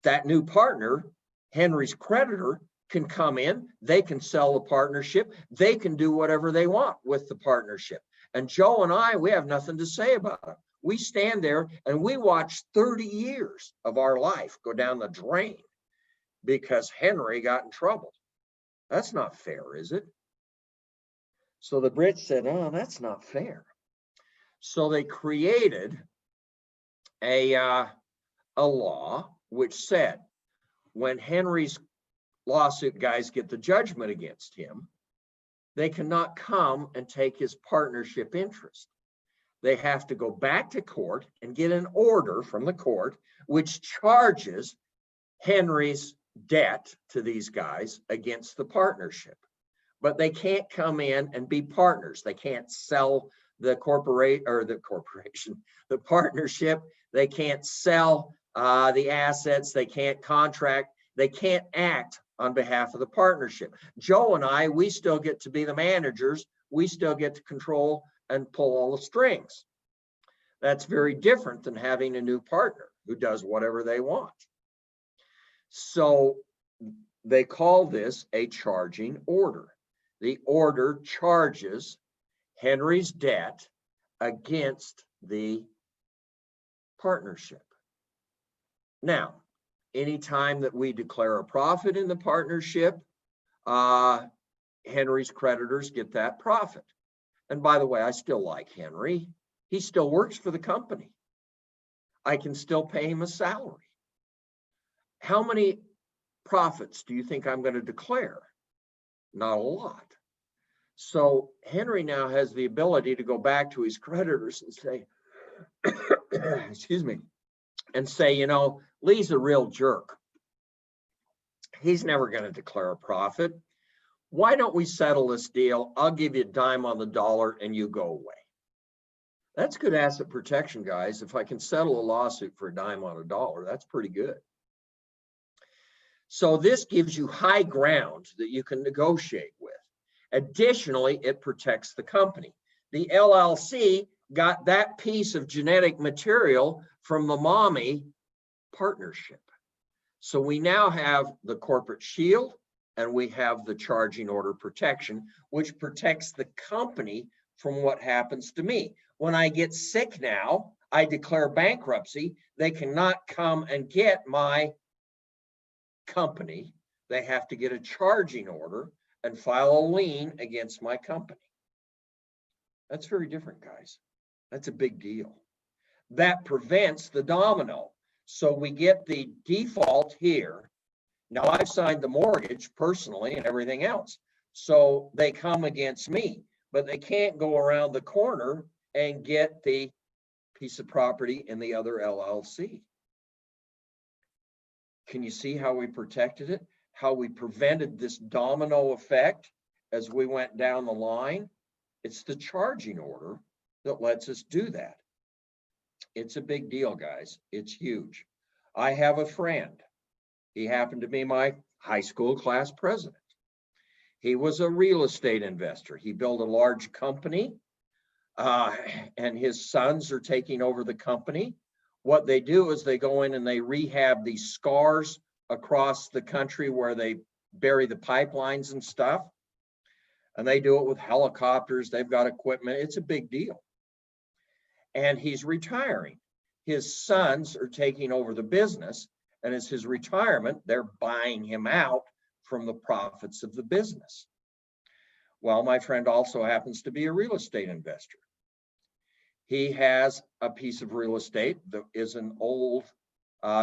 that new partner, Henry's creditor, can come in, they can sell the partnership, they can do whatever they want with the partnership. And Joe and I, we have nothing to say about it. We stand there and we watch 30 years of our life go down the drain because Henry got in trouble. That's not fair, is it? So the Brits said, oh, that's not fair. So they created a law which said when Henry's lawsuit guys get the judgment against him, they cannot come and take his partnership interest. They have to go back to court and get an order from the court which charges Henry's debt to these guys against the partnership. But they can't come in and be partners. They can't sell the the partnership. They can't sell the assets. They can't contract. They can't act on behalf of the partnership. Joe and I, we still get to be the managers. We still get to control and pull all the strings. That's very different than having a new partner who does whatever they want. So they call this a charging order. The order charges Henry's debt against the partnership. Now, anytime that we declare a profit in the partnership, Henry's creditors get that profit. And by the way, I still like Henry. He still works for the company. I can still pay him a salary. How many profits do you think I'm going to declare? Not a lot. So Henry now has the ability to go back to his creditors and say, excuse me, and say, you know, Lee's a real jerk. He's never going to declare a profit. Why don't we settle this deal? I'll give you a dime on the dollar and you go away. That's good asset protection, guys. If I can settle a lawsuit for a dime on a dollar, that's pretty good. So this gives you high ground that you can negotiate with. Additionally, it protects the company. The LLC got that piece of genetic material from the mommy partnership. So we now have the corporate shield and we have the charging order protection, which protects the company from what happens to me. When I get sick now, I declare bankruptcy. They cannot come and get my company. They have to get a charging order and file a lien against my company. That's very different, guys. That's a big deal. That prevents the domino. So we get the default here. Now I've signed the mortgage personally and everything else. So they come against me, but they can't go around the corner and get the piece of property in the other LLC. Can you see how we protected it? How we prevented this domino effect as we went down the line? It's the charging order that lets us do that. It's a big deal, guys. It's huge. I have a friend. He happened to be my high school class president. He was a real estate investor. He built a large company, and his sons are taking over the company. What they do is they go in and they rehab these scars across the country where they bury the pipelines and stuff. And they do it with helicopters. They've got equipment. It's a big deal. And he's retiring. His sons are taking over the business. And as his retirement, they're buying him out from the profits of the business. Well, my friend also happens to be a real estate investor. He has a piece of real estate that is an old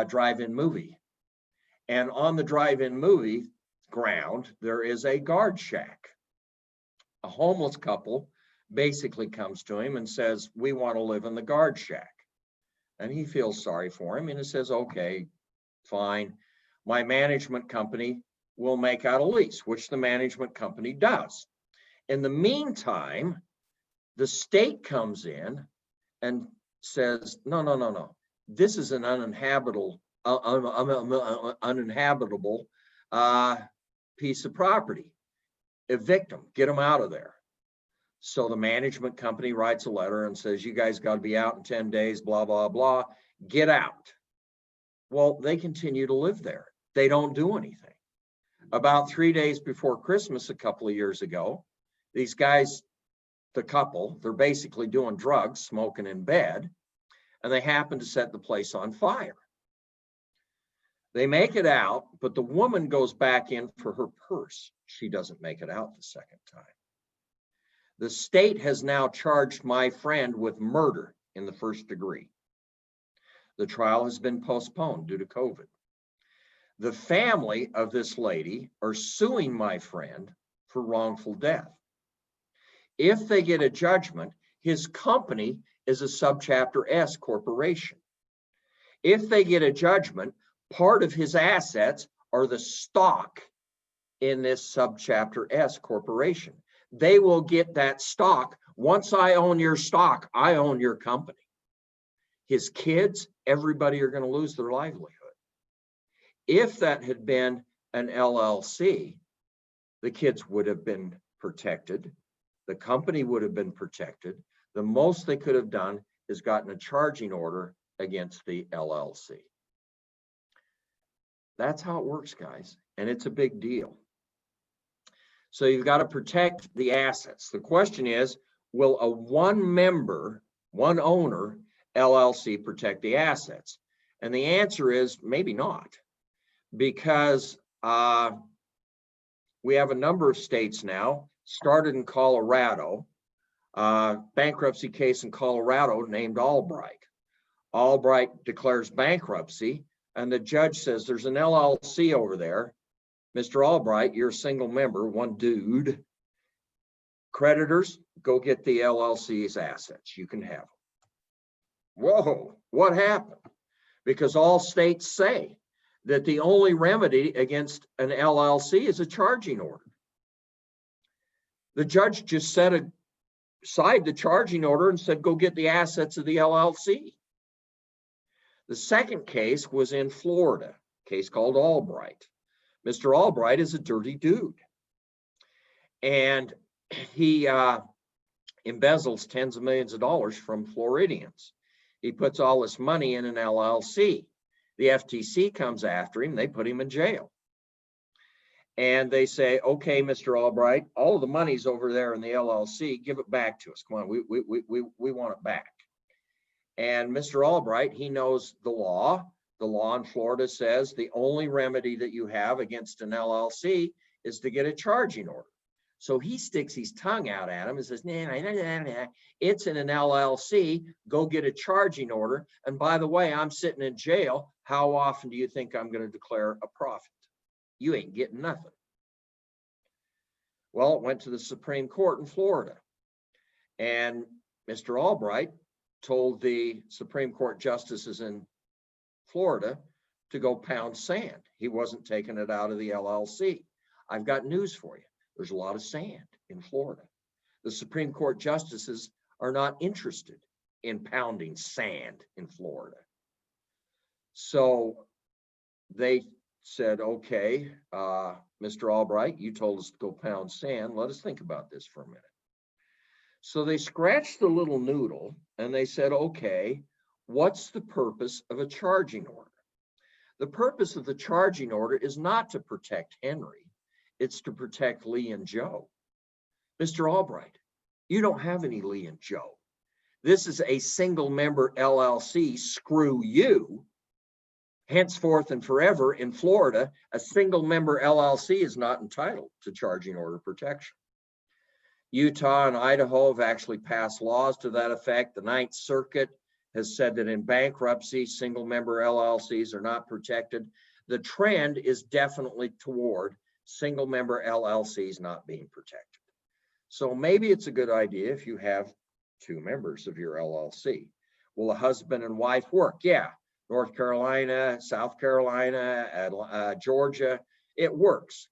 drive-in movie. And on the drive-in movie ground, there is a guard shack. A homeless couple basically comes to him and says, we want to live in the guard shack. And he feels sorry for him and he says, okay, fine. My management company will make out a lease, which the management company does. In the meantime, the state comes in and says, no. This is an uninhabitable piece of property. Evict them, get them out of there. So the management company writes a letter and says, you guys got to be out in 10 days, blah, blah, blah, get out. Well, they continue to live there. They don't do anything. About 3 days before Christmas, a couple of years ago, these guys, the couple, they're basically doing drugs, smoking in bed, and they happen to set the place on fire. They make it out, but the woman goes back in for her purse. She doesn't make it out the second time. The state has now charged my friend with murder in the first degree. The trial has been postponed due to COVID. The family of this lady are suing my friend for wrongful death. If they get a judgment, his company is a subchapter S corporation. If they get a judgment, part of his assets are the stock in this subchapter S corporation. They will get that stock. Once I own your stock, I own your company. His kids, everybody are going to lose their livelihood. If that had been an LLC, the kids would have been protected. The company would have been protected. The most they could have done is gotten a charging order against the LLC. That's how it works, guys. And it's a big deal. So you've got to protect the assets. The question is, will a one member, one owner LLC protect the assets? And the answer is maybe not, because we have a number of states now, started in Colorado, bankruptcy case in Colorado named Albright. Albright declares bankruptcy, and the judge says, there's an LLC over there. Mr. Albright, you're a single member, one dude. Creditors, go get the LLC's assets. You can have them. Whoa, what happened? Because all states say that the only remedy against an LLC is a charging order. The judge just set aside the charging order and said, go get the assets of the LLC. The second case was in Florida, a case called Albright. Mr. Albright is a dirty dude. And he embezzles tens of millions of dollars from Floridians. He puts all this money in an LLC. The FTC comes after him, they put him in jail. And they say, okay, Mr. Albright, all of the money's over there in the LLC, give it back to us. Come on, we want it back. And Mr. Albright, he knows the law. The law in Florida says the only remedy that you have against an LLC is to get a charging order. So he sticks his tongue out at him and says, nah, it's in an LLC, go get a charging order. And by the way, I'm sitting in jail. How often do you think I'm going to declare a profit? You ain't getting nothing. Well, it went to the Supreme Court in Florida. And Mr. Albright told the Supreme Court justices in Florida to go pound sand. He wasn't taking it out of the LLC. I've got news for you. There's a lot of sand in Florida. The Supreme Court justices are not interested in pounding sand in Florida. So they said, okay, Mr. Albright, you told us to go pound sand. Let us think about this for a minute. So they scratched the little noodle and they said, okay, what's the purpose of a charging order? The purpose of the charging order is not to protect Henry. It's to protect Lee and Joe. Mr. Albright, you don't have any Lee and Joe. This is a single member LLC, screw you. Henceforth and forever in Florida, a single member LLC is not entitled to charging order protection. Utah and Idaho have actually passed laws to that effect. The Ninth Circuit has said that in bankruptcy, single member LLCs are not protected. The trend is definitely toward single member LLCs not being protected. So maybe it's a good idea if you have two members of your LLC. Will a husband and wife work? Yeah. North Carolina, South Carolina, Georgia, it works.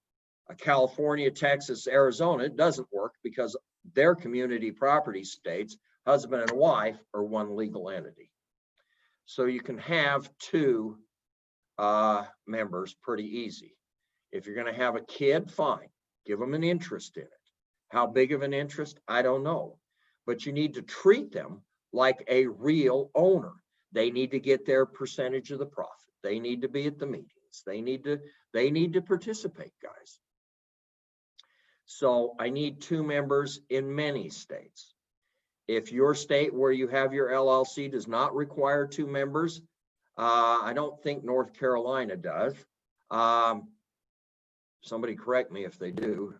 California, Texas, Arizona, it doesn't work because their community property states, husband and wife are one legal entity. So you can have two members pretty easy. If you're going to have a kid, fine, give them an interest in it. How big of an interest? I don't know. But you need to treat them like a real owner. They need to get their percentage of the profit. They need to be at the meetings. They need to participate, guys. So I need two members in many states. If your state where you have your LLC does not require two members, I don't think North Carolina does. Somebody correct me if they do.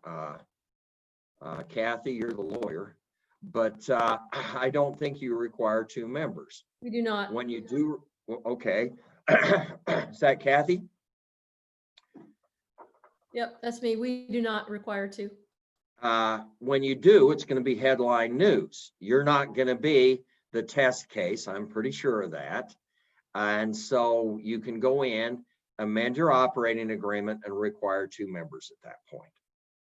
Kathy, you're the lawyer, but I don't think you require two members. We do not. When you do, okay. Is that Kathy? Yep, that's me. We do not require two. When you do, it's going to be headline news. You're not going to be the test case. I'm pretty sure of that. And so you can go in, amend your operating agreement and require two members at that point.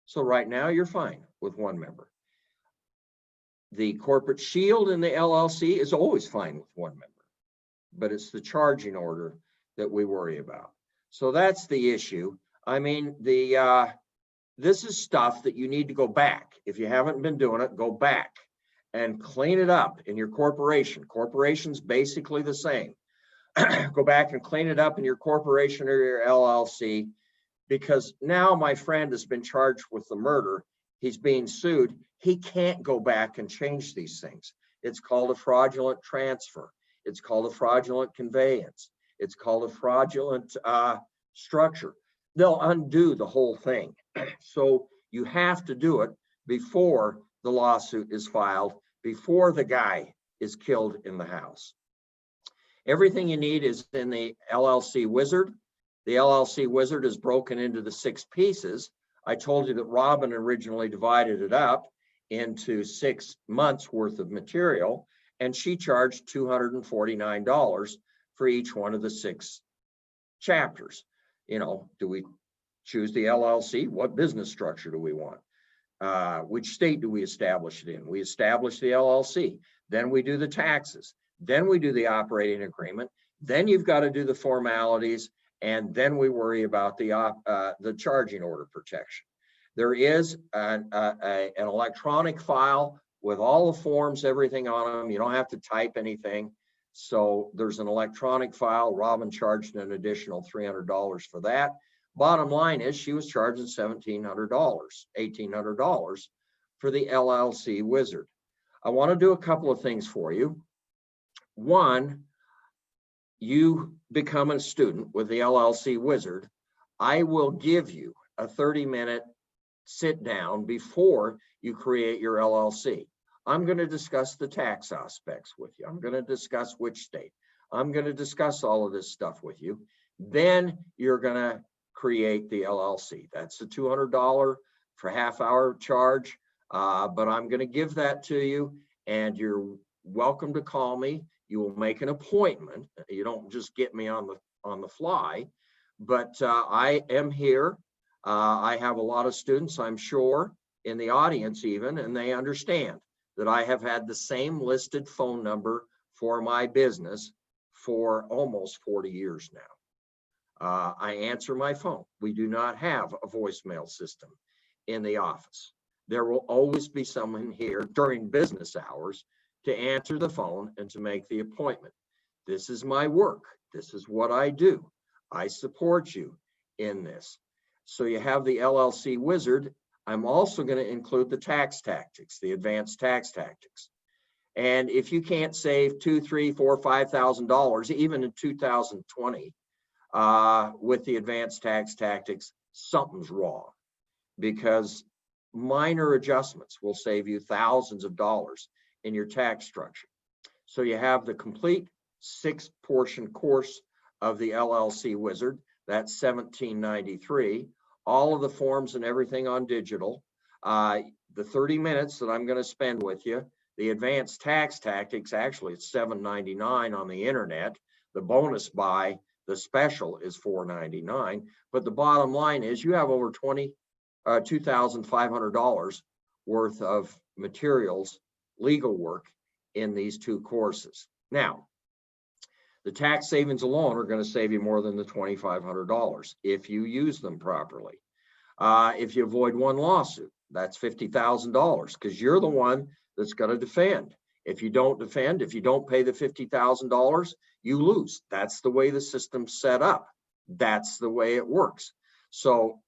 So right now you're fine with one member. The corporate shield in the LLC is always fine with one member, but it's the charging order that we worry about. So that's the issue. I mean, this is stuff that you need to go back. If you haven't been doing it, go back and clean it up in your corporation. Corporation's basically the same. Go back and clean it up in your corporation or your LLC, because now my friend has been charged with the murder. He's being sued. He can't go back and change these things. It's called a fraudulent transfer. It's called a fraudulent conveyance. It's called a fraudulent structure. They'll undo the whole thing. So you have to do it before the lawsuit is filed, before the guy is killed in the house. Everything you need is in the LLC wizard. The LLC wizard is broken into the 6 pieces. I told you that Robin originally divided it up into 6 months worth of material, and she charged $249 for each one of the 6 chapters. You know, do we choose the LLC? What business structure do we want? Which state do we establish it in? We establish the LLC, then we do the taxes, then we do the operating agreement, then you've got to do the formalities, and then we worry about the charging order protection. There is an electronic file with all the forms, everything on them. You don't have to type anything. So there's an electronic file. Robin charged an additional $300 for that. Bottom line is she was charging $1,700, $1,800 for the LLC wizard. I want to do a couple of things for you. One, you become a student with the LLC wizard. I will give you a 30-minute sit down before you create your LLC. I'm going to discuss the tax aspects with you. I'm going to discuss which state. I'm going to discuss all of this stuff with you. Then you're going to create the LLC. That's the $200 for half-hour charge, but I'm going to give that to you, and you're welcome to call me. You will make an appointment. You don't just get me on the fly, but I am here. I have a lot of students, I'm sure. in the audience even, and they understand that I have had the same listed phone number for my business for almost 40 years now. I answer my phone. We do not have a voicemail system in the office. There will always be someone here during business hours to answer the phone and to make the appointment. This is my work. This is what I do. I support you in this. So you have the LLC wizard. I'm also going to include the tax tactics, the advanced tax tactics. And if you can't save $2,000, $3,000, $4,000, $5,000, even in 2020, with the advanced tax tactics, something's wrong, because minor adjustments will save you thousands of dollars in your tax structure. So you have the complete 6-portion course of the LLC wizard. That's $17.93. All of the forms and everything on digital. The 30 minutes that I'm going to spend with you. The advanced tax tactics, actually it's $7.99 on the internet. The bonus buy, the special, is $4.99. But the bottom line is you have over $2,500 worth of materials, legal work in these 2 courses. Now, the tax savings alone are going to save you more than the $2,500 if you use them properly. If you avoid one lawsuit, that's $50,000, because you're the one that's going to defend. If you don't defend, if you don't pay the $50,000, you lose. That's the way the system's set up. That's the way it works. So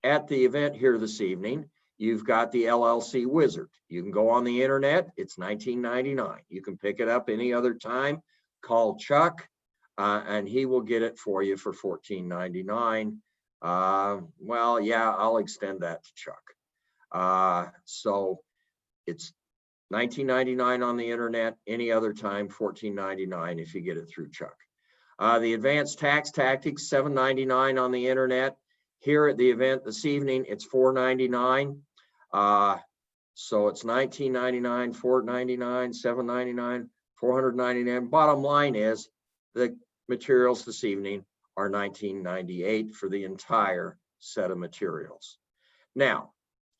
at the event here this evening, you've got the LLC wizard. You can go on the internet. It's $19.99. You can pick it up any other time. Call Chuck, and he will get it for you for $14.99. Well, yeah, I'll extend that to Chuck. So it's $19.99 on the internet, any other time, $14.99 if you get it through Chuck. The advanced tax tactics, $7.99 on the internet. Here at the event this evening, it's $4.99. So it's $19.99, $4.99, $7.99, $499. Bottom line is the materials this evening are $19.98 for the entire set of materials. Now,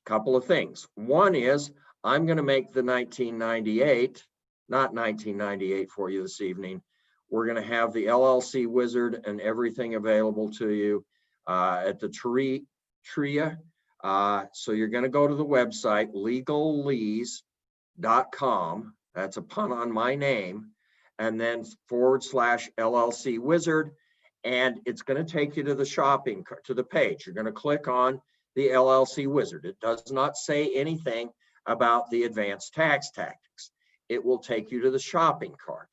a couple of things. One is I'm going to make the $19.98, not $19.98 for you this evening. We're going to have the LLC wizard and everything available to you at the TRIA. So you're going to go to the website, legallease.com. That's a pun on my name. And then /LLC wizard. And it's going to take you to the shopping cart, to the page. You're going to click on the LLC wizard. It does not say anything about the advanced tax tactics. It will take you to the shopping cart.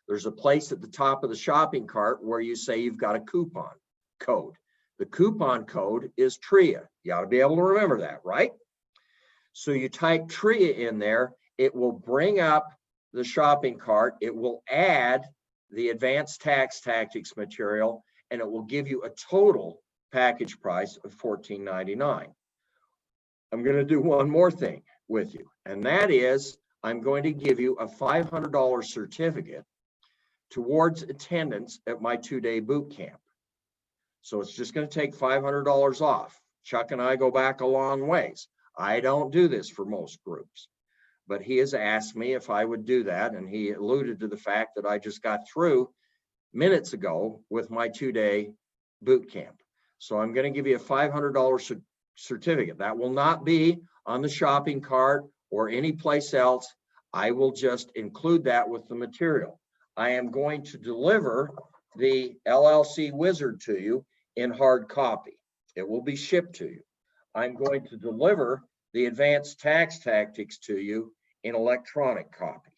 There's a place at the top of the shopping cart where you say you've got a coupon code. The coupon code is TRIA. You ought to be able to remember that, right? So you type TRIA in there, it will bring up the shopping cart. It will add the advanced tax tactics material, and it will give you a total package price of $14.99. I'm going to do one more thing with you, and that is I'm going to give you a $500 certificate towards attendance at my 2-day boot camp. So it's just going to take $500 off. Chuck and I go back a long ways. I don't do this for most groups, but he has asked me if I would do that, and he alluded to the fact that I just got through minutes ago with my 2-day boot camp. So I'm going to give you a $500 certificate. That will not be on the shopping cart or any place else. I will just include that with the material. I am going to deliver the LLC wizard to you in hard copy. It will be shipped to you. I'm going to deliver the advanced tax tactics to you in electronic copy.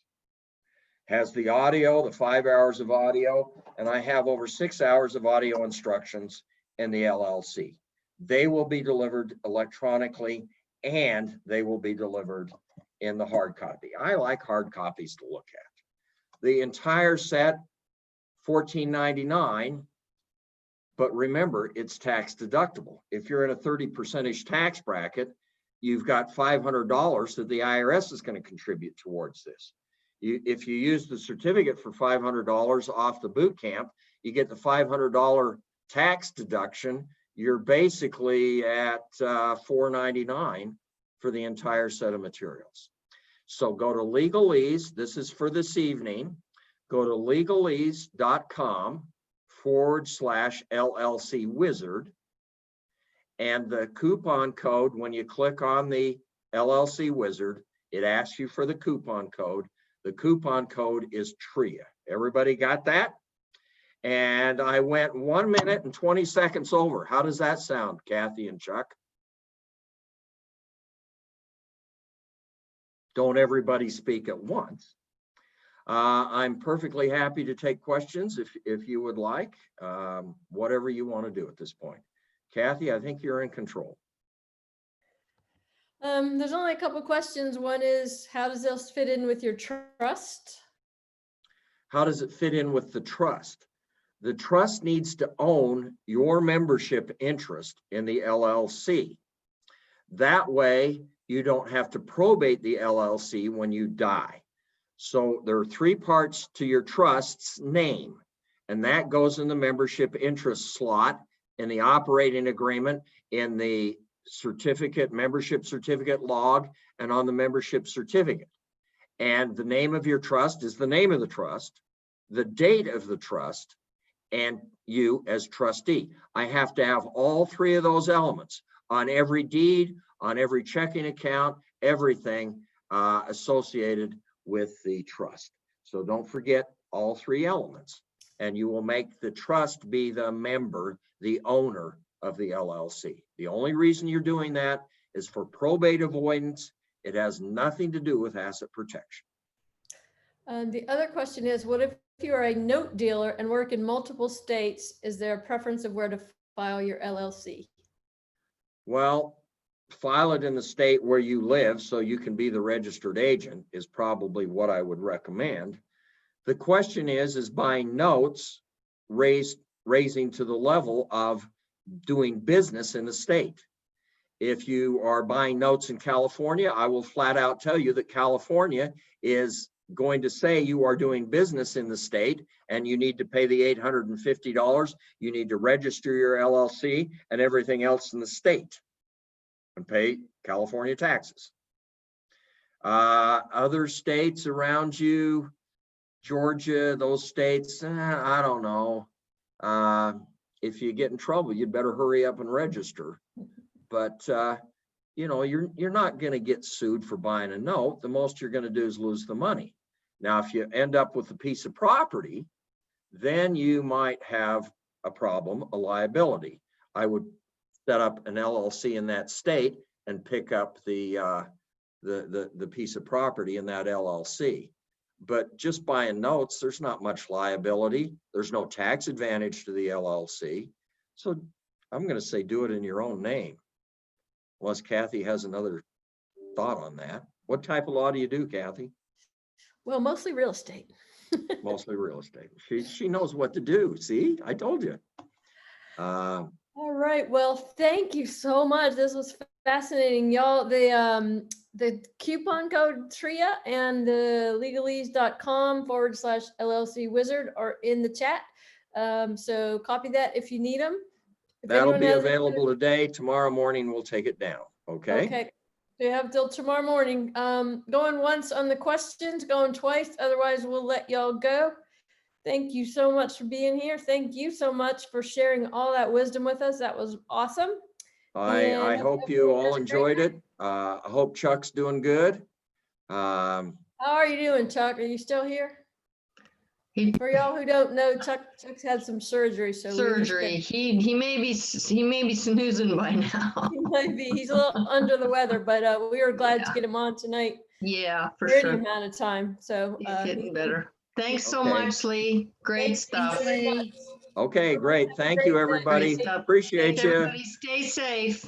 Has the audio, the 5 hours of audio, and I have over 6 hours of audio instructions in the LLC. They will be delivered electronically, and they will be delivered in the hard copy. I like hard copies to look at. The entire set, $14.99, but remember, it's tax deductible. If you're in a 30% tax bracket, you've got $500 that the IRS is going to contribute towards this. If you use the certificate for $500 off the boot camp, you get the $500 tax deduction. You're basically at $4.99 for the entire set of materials. So go to Legalese, this is for this evening, go to legalese.com/LLC Wizard. And the coupon code, when you click on the LLC Wizard, it asks you for the coupon code. The coupon code is TRIA. Everybody got that? And I went 1 minute and 20 seconds over. How does that sound, Kathy and Chuck? Don't everybody speak at once. I'm perfectly happy to take questions if you would like, whatever you want to do at this point. Kathy, I think you're in control. There's only a couple questions. One is, how does this fit in with your trust? How does it fit in with the trust? The trust needs to own your membership interest in the LLC. That way, you don't have to probate the LLC when you die. So there are 3 parts to your trust's name, and that goes in the membership interest slot, in the operating agreement, in the certificate, membership certificate log, and on the membership certificate. And the name of your trust is the name of the trust, the date of the trust, and you as trustee. I have to have all 3 of those elements on every deed, on every checking account, everything associated with the trust. So don't forget all 3 elements, and you will make the trust be the member, the owner of the LLC. The only reason you're doing that is for probate avoidance. It has nothing to do with asset protection. The other question is, what if you are a note dealer and work in multiple states? Is there a preference of where to file your LLC? Well, file it in the state where you live so you can be the registered agent is probably what I would recommend. The question is buying notes raising to the level of doing business in the state. If you are buying notes in California, I will flat out tell you that California is going to say you are doing business in the state and you need to pay the $850. You need to register your LLC and everything else in the state and pay California taxes. Other states around you, Georgia, those states, I don't know. If you get in trouble, you'd better hurry up and register. But you know, you're not going to get sued for buying a note. The most you're going to do is lose the money. Now, if you end up with a piece of property, then you might have a problem, a liability. I would set up an LLC in that state and pick up the piece of property in that LLC. But just buying notes, there's not much liability. There's no tax advantage to the LLC. So I'm going to say do it in your own name. Unless Kathy has another thought on that. What type of law do you do, Kathy? Well, mostly real estate. Mostly real estate. She knows what to do. See, I told you. All right. Well, thank you so much. This was fascinating, y'all. The coupon code TRIA and the legalese.com/LLC Wizard are in the chat. So copy that if you need them. That'll be available today. Tomorrow morning, we'll take it down. Okay. Okay. So you have till tomorrow morning. Going once on the questions, going twice. Otherwise, we'll let y'all go. Thank you so much for being here. Thank you so much for sharing all that wisdom with us. That was awesome. I hope you all enjoyed it. I hope Chuck's doing good. How are you doing, Chuck? Are you still here? For y'all who don't know, Chuck's had some surgery. So He may be snoozing by now. he might be. He's a little under the weather, but we were glad to get him on tonight. Yeah, for Any sure. amount of time. So He's getting better. Thanks so Okay. much, Lee. Great stuff. Okay, great. Thank you, everybody. Great stuff. Appreciate Thanks, you. everybody. Stay safe.